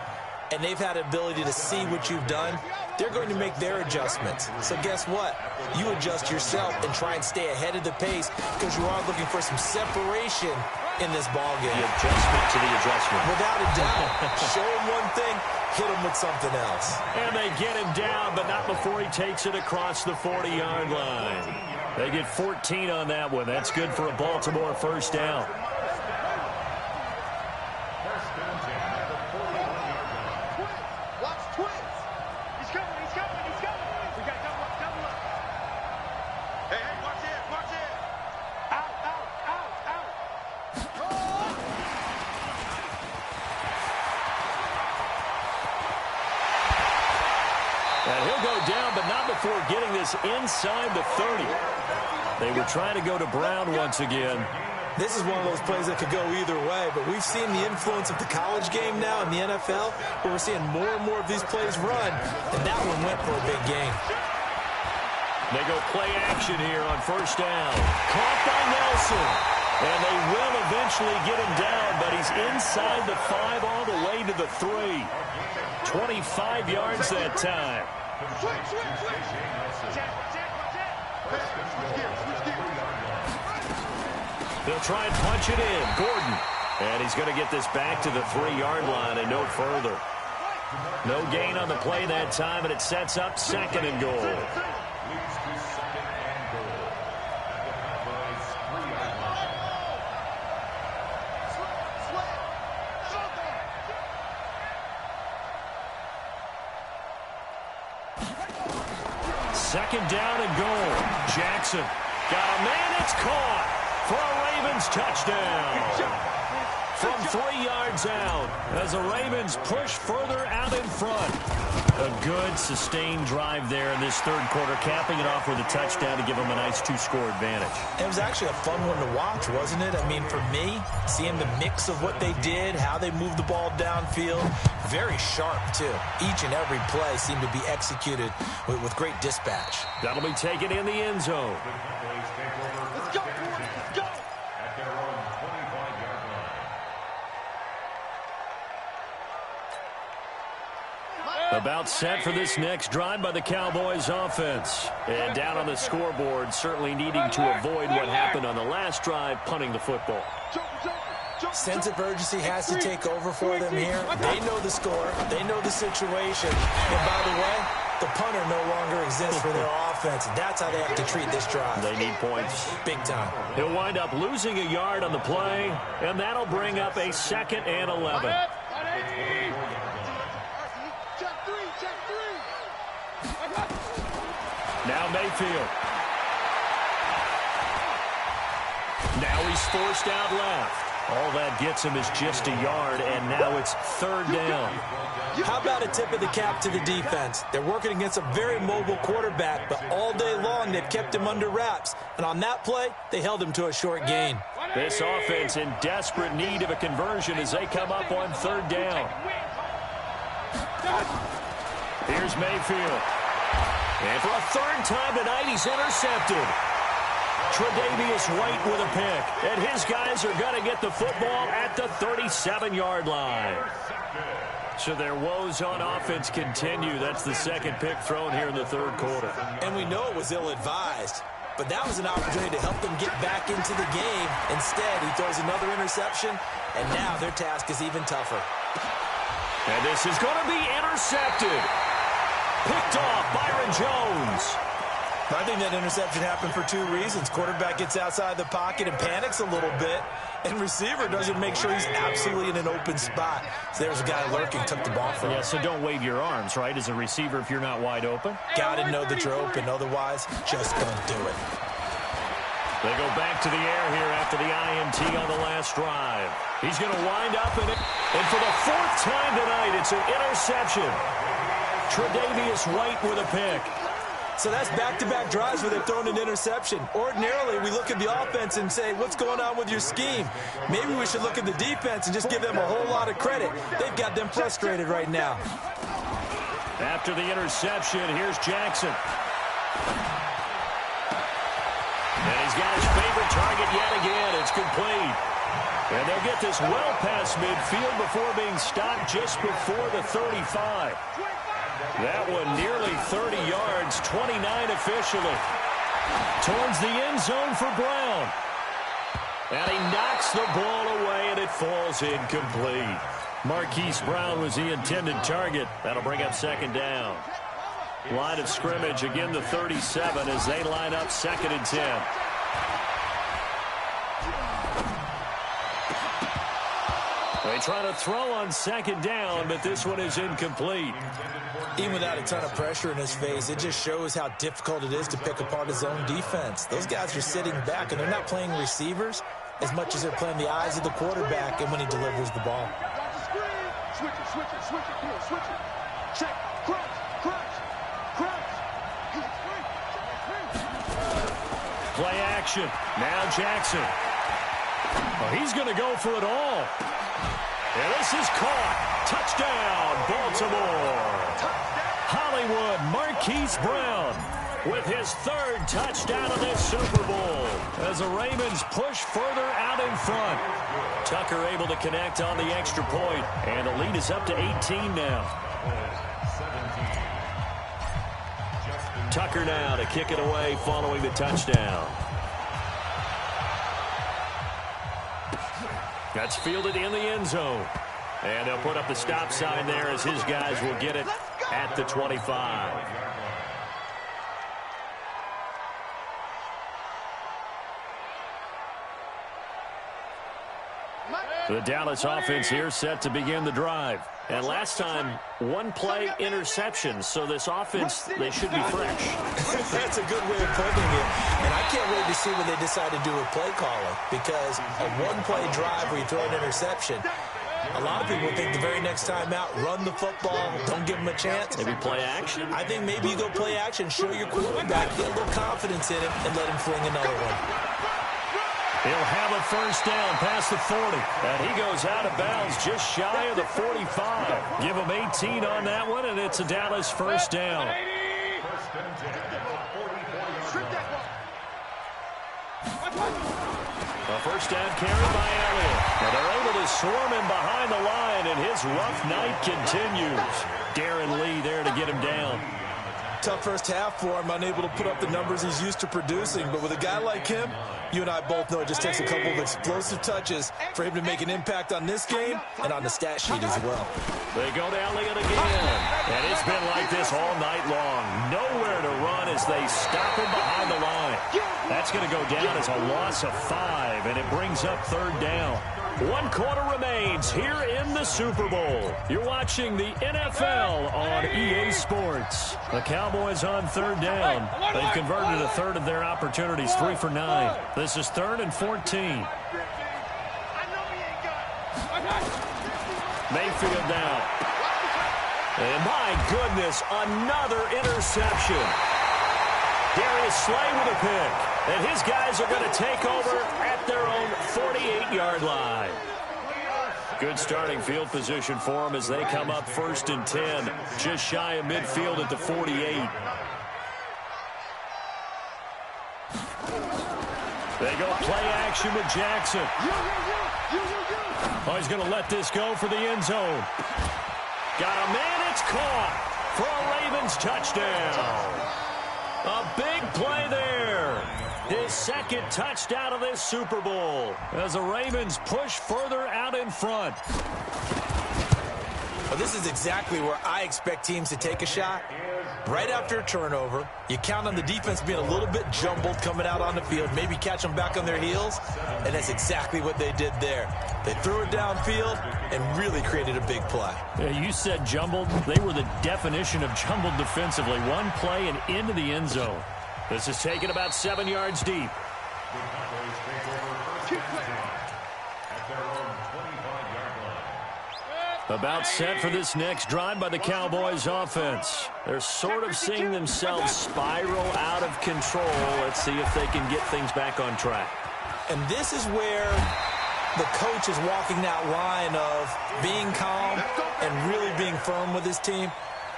and they've had the ability to see what you've done. They're going to make their adjustments. So guess what? You adjust yourself and try and stay ahead of the pace because you are looking for some separation in this ball game. The adjustment to the adjustment. Without a doubt. Show him one thing, hit him with something else. And they get him down, but not before he takes it across the 40-yard line. They get 14 on that one. That's good for a Baltimore 1st down. Before getting this inside the 30. They were trying to go to Brown once again. This is one of those plays that could go either way, but we've seen the influence of the college game now in the NFL, where we're seeing more and more of these plays run, and that one went for a big gain. They go play action here on 1st down. Caught by Nelson. And they will eventually get him down, but he's inside the 5 all the way to the 3. 25 yards that time. They'll try and punch it in. Gordon. And he's going to get this back to the 3-yard line and no further. No gain on the play that time, and it sets up 2nd and goal. Second down and goal. Jackson got a man. It's caught for a Ravens touchdown. From 3 yards out as the Ravens push further out in front. A good sustained drive there in this 3rd quarter, capping it off with a touchdown to give them a nice 2-score advantage. It was actually a fun one to watch, wasn't it? I mean, for me, seeing the mix of what they did, how they moved the ball downfield, very sharp, too. Each and every play seemed to be executed with great dispatch. That'll be taken in the end zone. Let's go, let's go. About set for this next drive by the Cowboys offense. And down on the scoreboard, certainly needing to avoid what happened on the last drive, punting the football. Sense of urgency has to take over for them here. They know the score. They know the situation. And by the way, the punter no longer exists for their offense. That's how they have to treat this drive. They need points. Big time. He'll wind up losing a yard on the play, and that'll bring up a 2nd and 11. Now Mayfield. Now he's forced out left. All that gets him is just a yard, and now it's 3rd down. How about a tip of the cap to the defense? They're working against a very mobile quarterback, but all day long they've kept him under wraps. And on that play, they held him to a short gain. This offense in desperate need of a conversion as they come up on 3rd down. Here's Mayfield. And for a 3rd time tonight, he's intercepted. Tre'Davious White with a pick. And his guys are going to get the football at the 37-yard line. So their woes on offense continue. That's the second pick thrown here in the third quarter. And we know it was ill-advised, but that was an opportunity to help them get back into the game. Instead, he throws another interception, and now their task is even tougher. And this is going to be intercepted. Picked off Byron Jones. I think that interception happened for two reasons. Quarterback gets outside the pocket and panics a little bit, and receiver doesn't make sure he's absolutely in an open spot. So there's a guy lurking, took the ball from him. Yeah, so don't wave your arms, right, as a receiver if you're not wide open. Got to know that you're open. Otherwise, just don't do it. They go back to the air here after the INT on the last drive. He's going to wind up in it. And for the fourth time tonight, it's an interception. Tre'Davious White with a pick. So that's back-to-back drives where they've thrown an interception. Ordinarily, we look at the offense and say, what's going on with your scheme? Maybe we should look at the defense and just give them a whole lot of credit. They've got them frustrated right now. After the interception, here's Jackson. And he's got his favorite target yet again. It's complete. And they'll get this well past midfield before being stopped just before the 35. That one nearly 30 yards, 29 officially. Towards the end zone for Brown. And he knocks the ball away, and it falls incomplete. Marquise Brown was the intended target. That'll bring up second down. Line of scrimmage, again the 37 as they line up 2nd and 10. They try to throw on 2nd down, but this one is incomplete. Even without a ton of pressure in his face, it just shows how difficult it is to pick apart his own defense. Those guys are sitting back, and they're not playing receivers as much as they're playing the eyes of the quarterback and when he delivers the ball. Switch it, switch it, switch it, come on, switch it. Check, crunch, crunch, crunch. Play action. Now Jackson. Oh, he's going to go for it all. And this is caught. Touchdown, Baltimore. Hollywood Marquise Brown with his 3rd touchdown of this Super Bowl as the Ravens push further out in front. Tucker able to connect on the extra point, and the lead is up to 18 now. Tucker now to kick it away following the touchdown. That's fielded in the end zone. And they'll put up the stop sign there as his guys will get it at the 25. The Dallas offense here set to begin the drive. And last time, 1-play interception. So this offense, they should be fresh. That's a good way of putting it. And I can't wait to see what they decide to do with play calling. Because a 1-play drive where you throw an interception, a lot of people think the very next time out, run the football, don't give them a chance. Maybe play action? I think maybe you go play action, show your quarterback, get a little confidence in him, and let him fling another one. He'll have a first down past the 40. And he goes out of bounds just shy of the 45. Give him 18 on that one, and it's a Dallas first down. A first down carry by Elliott. And they're able to swarm him behind the line, and his rough night continues. Darren Lee there to get him down. Tough first half for him, unable to put up the numbers he's used to producing. But with a guy like him, you and I both know it just takes a couple of explosive touches for him to make an impact on this game and on the stat sheet as well. They go to Elliott again. And it's been like this all night long. Nowhere to run as they stop him behind the line. That's going to go down as a loss of 5, and it brings up 3rd down. 1 quarter remains here in the Super Bowl. You're watching the NFL on EA Sports. The Cowboys on 3rd down. They've converted a 3rd of their opportunities, 3 for 9. This is 3rd and 14. Mayfield now. And my goodness, another interception. Darius Slay with a pick. And his guys are going to take over at their own 48-yard line. Good starting field position for them as they come up 1st and 10. Just shy of midfield at the 48. They go play action with Jackson. Oh, he's going to let this go for the end zone. Got a man, it's caught for a Ravens touchdown. A big play there. His second touchdown of this Super Bowl as the Ravens push further out in front. Well, this is exactly where I expect teams to take a shot. Right after a turnover, you count on the defense being a little bit jumbled coming out on the field, maybe catch them back on their heels, and that's exactly what they did there. They threw it downfield and really created a big play. Yeah, you said jumbled. They were the definition of jumbled defensively. One play and into the end zone. This is taken about 7 yards deep. About set for this next drive by the Cowboys offense. They're sort of seeing themselves spiral out of control. Let's see if they can get things back on track. And this is where the coach is walking that line of being calm and really being firm with his team.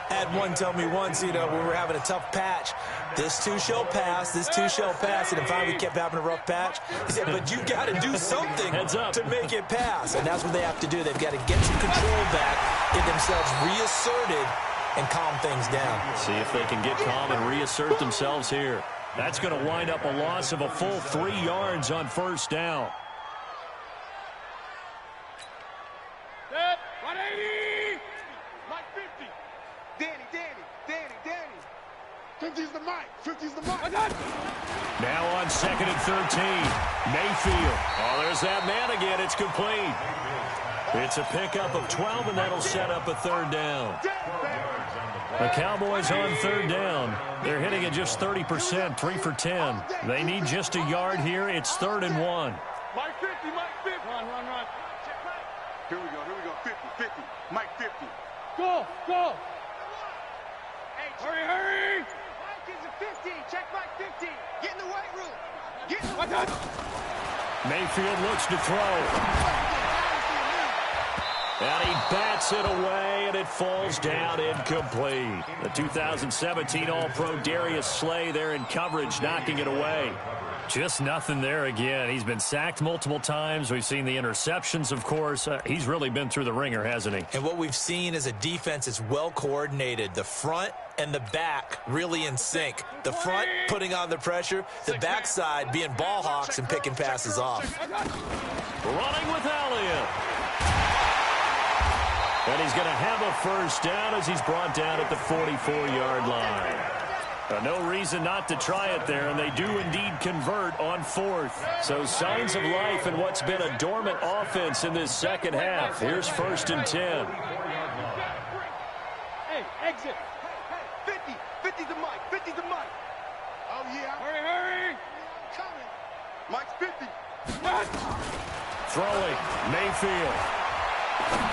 I had one tell me once, we were having a tough patch. This too shall pass, this too shall pass. And finally we kept having a rough patch. He said, but you got to do something to make it pass. And that's what they have to do. They've got to get some control back, get themselves reasserted, and calm things down. See if they can get calm and reassert themselves here. That's going to wind up a loss of a full 3 yards on first down. Set, 180. Mike 50. Danny. 50's the mic. 50's the mic. Now on 2nd and 13. Mayfield. Oh, there's that man again. It's complete. It's a pickup of 12, and that'll set up a third down. The Cowboys on third down. They're hitting at just 30%, 3 for 10. They need just a yard here. It's 3rd and 1. Mike 50. Run. Here we go. 50. Mike 50. Go. Hurry. Mike is a 50. Check Mike 50. Get in the weight room. Mayfield looks to throw. And he bats it away, and it falls down incomplete. The 2017 All-Pro Darius Slay there in coverage, knocking it away. Just nothing there again. He's been sacked multiple times. We've seen the interceptions, of course. He's really been through the ringer, hasn't he? And what we've seen is a defense that's well coordinated. The front and the back really in sync. The front putting on the pressure, the backside being ball hawks and picking passes off. Running with Elliott. And he's going to have a first down as he's brought down at the 44-yard line. No reason not to try it there, and they do indeed convert on 4th. So signs of life in what's been a dormant offense in this second half. Here's 1st and 10. Hey, exit. Hey, 50's the mic. 50's the mic. Oh, yeah. Hurry. Coming. Mike's 50. Throwing. Mayfield.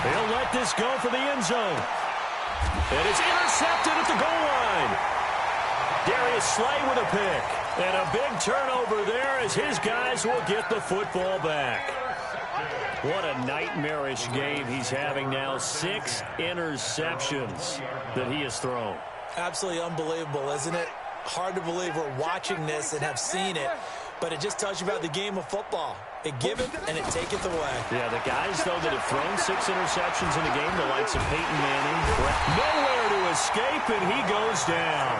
He'll let this go for the end zone. And it's intercepted at the goal line. Darius Slay with a pick. And a big turnover there as his guys will get the football back. What a nightmarish game he's having now. 6 interceptions that he has thrown. Absolutely unbelievable, isn't it? Hard to believe we're watching this and have seen it. But it just tells you about the game of football. It giveth and it taketh away. Yeah, the guys, though, that have thrown 6 interceptions in a game, the likes of Peyton Manning, nowhere to escape, and he goes down.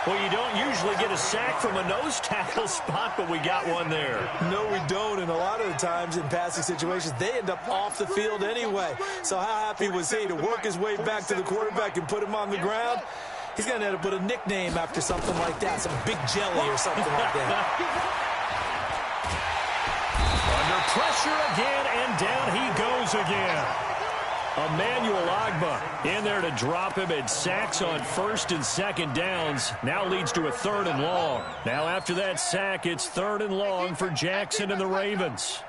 Well, you don't usually get a sack from a nose tackle spot, but we got one there. No, we don't, and a lot of the times in passing situations, they end up off the field anyway. So how happy was he to work his way back to the quarterback and put him on the ground? He's going to end up with a nickname after something like that, some Big Jelly or something like that. Under pressure again, and down he goes again. Emmanuel Ogbah in there to drop him, and sacks on 1st and 2nd downs. Now leads to a 3rd and long. Now after that sack, it's 3rd and long for Jackson and the Ravens.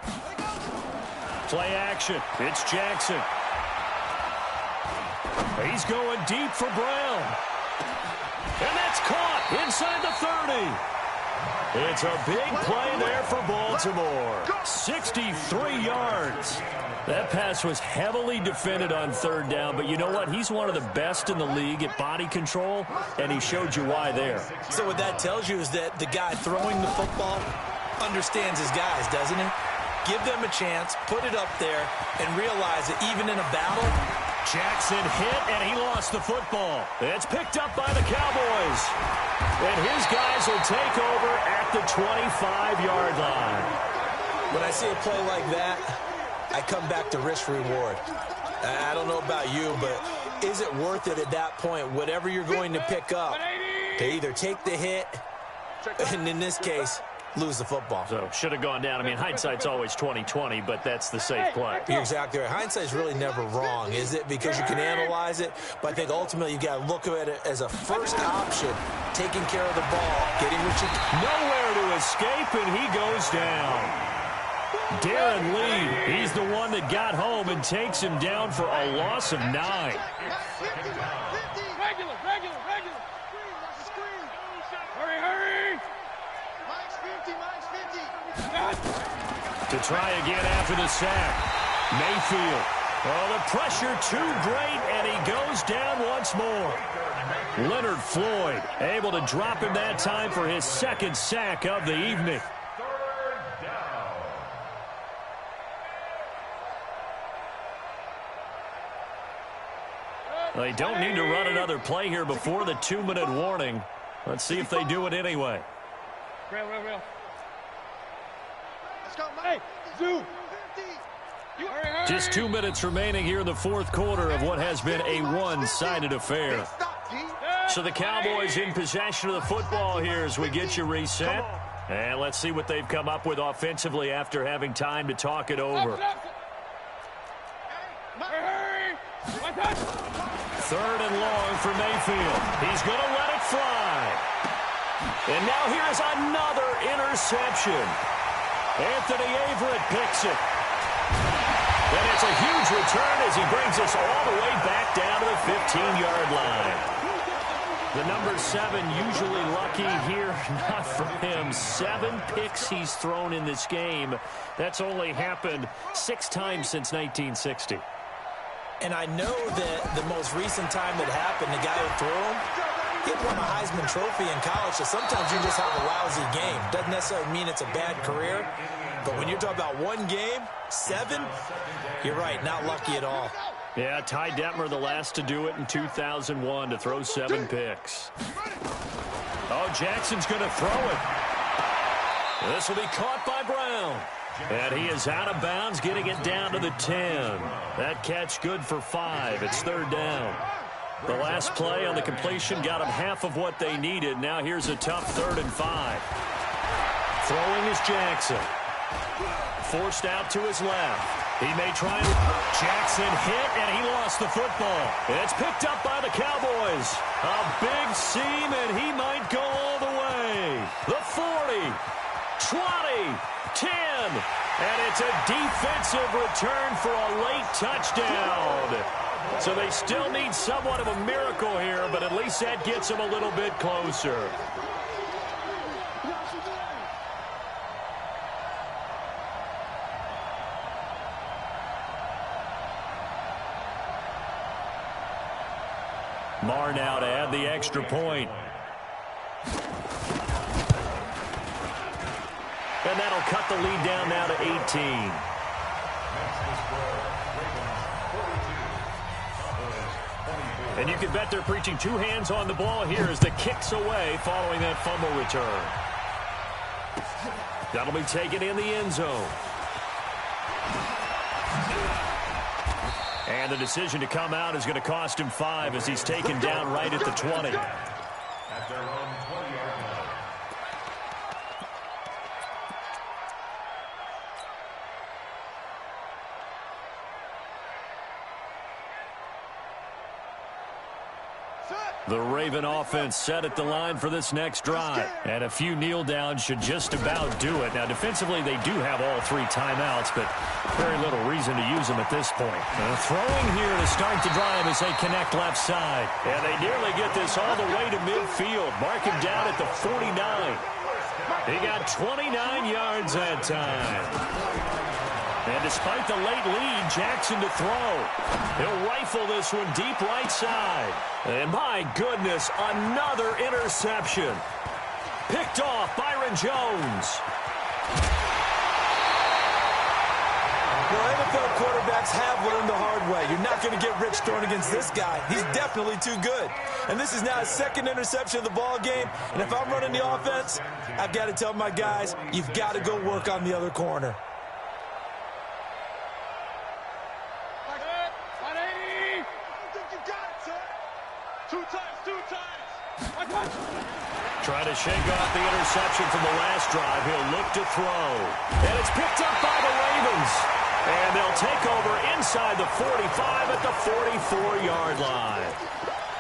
Play action. It's Jackson. He's going deep for Brown. And that's caught inside the 30. It's a big play there for Baltimore. 63 yards. That pass was heavily defended on 3rd down, but you know what? He's one of the best in the league at body control, and he showed you why there. So what that tells you is that the guy throwing the football understands his guys, doesn't he? Give them a chance, put it up there, and realize that even in a battle, Jackson hit, and he lost the football. It's picked up by the Cowboys. And his guys will take over at the 25-yard line. When I see a play like that, I come back to risk-reward. I don't know about you, but is it worth it at that point, whatever you're going to pick up, to either take the hit, and in this case, lose the football? So, should have gone down. I mean, hindsight's always 20/20, but that's the safe play. You're exactly right. Hindsight's really never wrong, is it? Because you can analyze it, but I think ultimately you got to look at it as a first option, taking care of the ball, getting what you can. Nowhere to escape, and he goes down. Darren Lee, he's the one that got home and takes him down for a loss of 9. Regular. Hurry. To try again after the sack. Mayfield. Oh, the pressure too great, and he goes down once more. Leonard Floyd able to drop him that time for his second sack of the evening. They don't need to run another play here before the 2-minute warning. Let's see if they do it anyway. Real. Let's go, Mike. Hey, Zoo. Just 2 minutes remaining here in the fourth quarter of what has been a one-sided affair. So the Cowboys in possession of the football here as we get you reset. And let's see what they've come up with offensively after having time to talk it over. Third and long for Mayfield. He's going to let it fly. And now here's another interception. Anthony Averett picks it. And it's a huge return as he brings us all the way back down to the 15-yard line. The number 7 usually lucky here, not for him. 7 picks he's thrown in this game. That's only happened 6 times since 1960. And I know that the most recent time that happened, the guy who threw him, he won a Heisman Trophy in college, so sometimes you just have a lousy game. Doesn't necessarily mean it's a bad career, but when you're talking about one game, 7, you're right, not lucky at all. Yeah, Ty Detmer, the last to do it in 2001, to throw 7 picks. Oh, Jackson's going to throw it. This will be caught by Brown. And he is out of bounds, getting it down to the 10. That catch good for 5. It's third down. The last play on the completion got them half of what they needed. Now here's a tough 3rd and 5. Throwing is Jackson. Forced out to his left. He may try and... Jackson hit, and he lost the football. It's picked up by the Cowboys. A big seam, and he might go all the way. The 40, 20, 10, and it's a defensive return for a late touchdown. So they still need somewhat of a miracle here, but at least that gets them a little bit closer. Marr now to add the extra point. And that'll cut the lead down now to 18. And you can bet they're preaching 2 hands on the ball here as the kick's away following that fumble return. That'll be taken in the end zone. And the decision to come out is going to cost him 5 as he's taken down right at the 20. At their own 20-yard line. The Raven offense set at the line for this next drive. And a few kneel downs should just about do it. Now, defensively, they do have all 3 timeouts, but very little reason to use them at this point. Throwing here to start the drive as they connect left side. And they nearly get this all the way to midfield. Mark him down at the 49. He got 29 yards that time. And despite the late lead, Jackson to throw. He'll rifle this one deep right side. And my goodness, another interception. Picked off Byron Jones. NFL quarterbacks have learned the hard way. You're not going to get rich throwing against this guy. He's definitely too good. And this is now his second interception of the ball game. And if I'm running the offense, I've got to tell my guys, you've got to go work on the other corner. 180. I think you got it, son. Two times. Trying to shake off the interception from the last drive. He'll look to throw. And it's picked up by the Ravens. And they'll take over inside the 45 at the 44-yard line.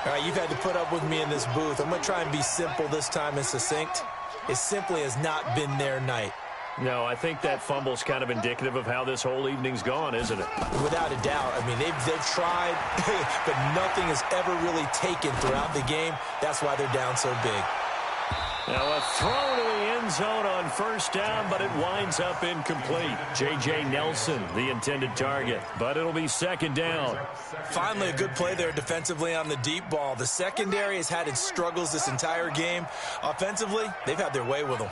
All right, you've had to put up with me in this booth. I'm going to try and be simple this time and succinct. It simply has not been their night. No, I think that fumble's kind of indicative of how this whole evening's gone, isn't it? Without a doubt. I mean, they've tried, but nothing has ever really taken throughout the game. That's why they're down so big. Now a throw to the end zone on first down, but it winds up incomplete. J.J. Nelson, the intended target, but it'll be second down. Finally, a good play there defensively on the deep ball. The secondary has had its struggles this entire game. Offensively, they've had their way with them.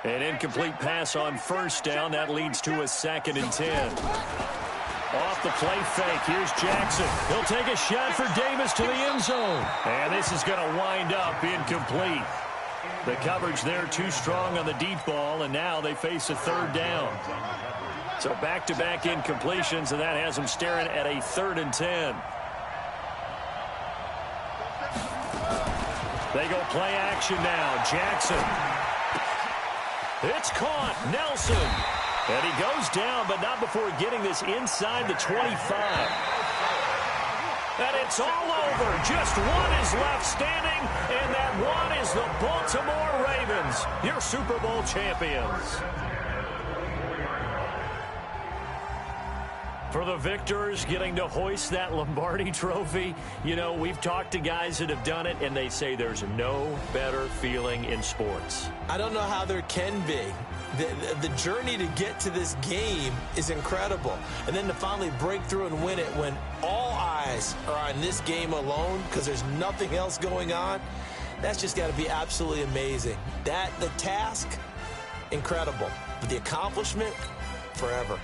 An incomplete pass on first down. That leads to a 2nd and 10. Off the play fake. Here's Jackson. He'll take a shot for Davis to the end zone. And this is going to wind up incomplete. The coverage there too strong on the deep ball, and now they face a 3rd down. So back-to-back incompletions, and that has them staring at a 3rd and 10. They go play action now. Jackson. It's caught. Nelson. And he goes down, but not before getting this inside the 25. And it's all over. Just one is left standing, and that one is the Baltimore Ravens, your Super Bowl champions. For the victors, getting to hoist that Lombardi trophy, you know, we've talked to guys that have done it, and they say there's no better feeling in sports. I don't know how there can be. The journey to get to this game is incredible. And then to finally break through and win it when all eyes are on this game alone because there's nothing else going on, that's just got to be absolutely amazing. The task, incredible. But the accomplishment, forever.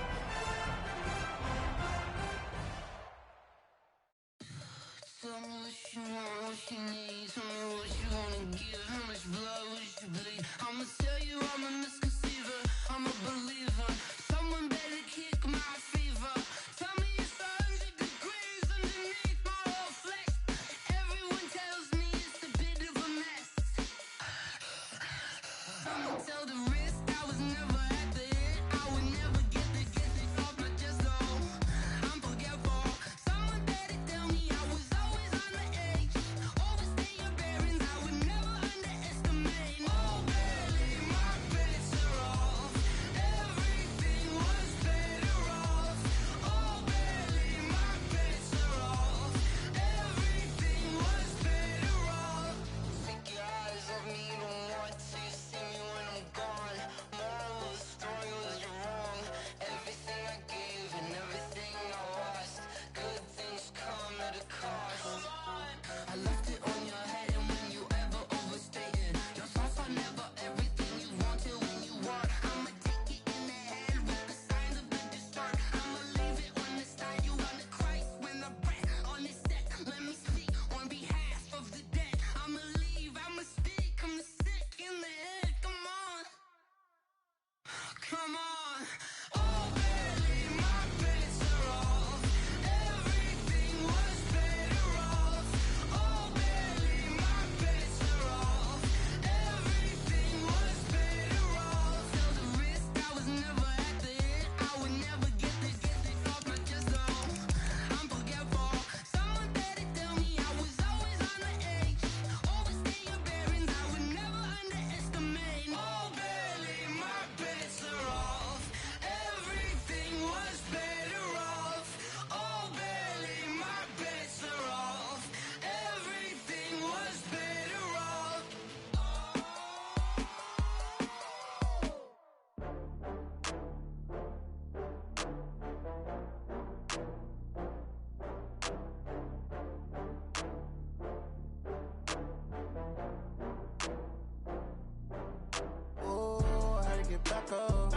Back up. I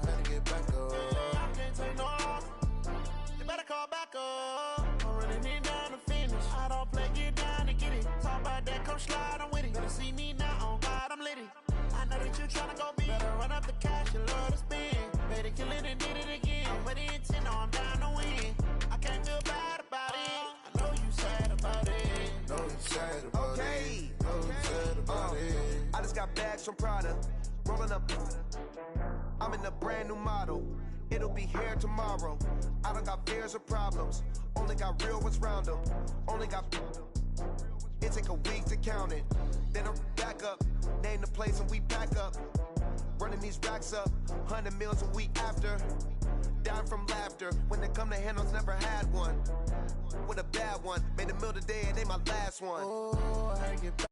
had to get back up. I can't take no loss. go. I'm running it down to finish. I don't play, get down and get it. Talk about that, come slide, I'm with it. Better see me now, on God, I'm litty. I know that you tryna go big. Better run up the cash, you love to spend. Better kill it and did it again. I'm with the intent, no, I'm down to win. I can't feel bad about it. I know you sad about it. Know you sad about it. Know you sad about it. I just got bags from Prada. Rolling up. I'm in a brand new model. It'll be here tomorrow. I don't got fears or problems. Only got real ones round them. Only got. It take a week to count it. Then I'm back up. Name the place and we back up. Running these racks up. 100 meals a week after. Dying from laughter. When they come to handles, never had one. With a bad one. Made a meal today and ain't my last one. Oh, I get back.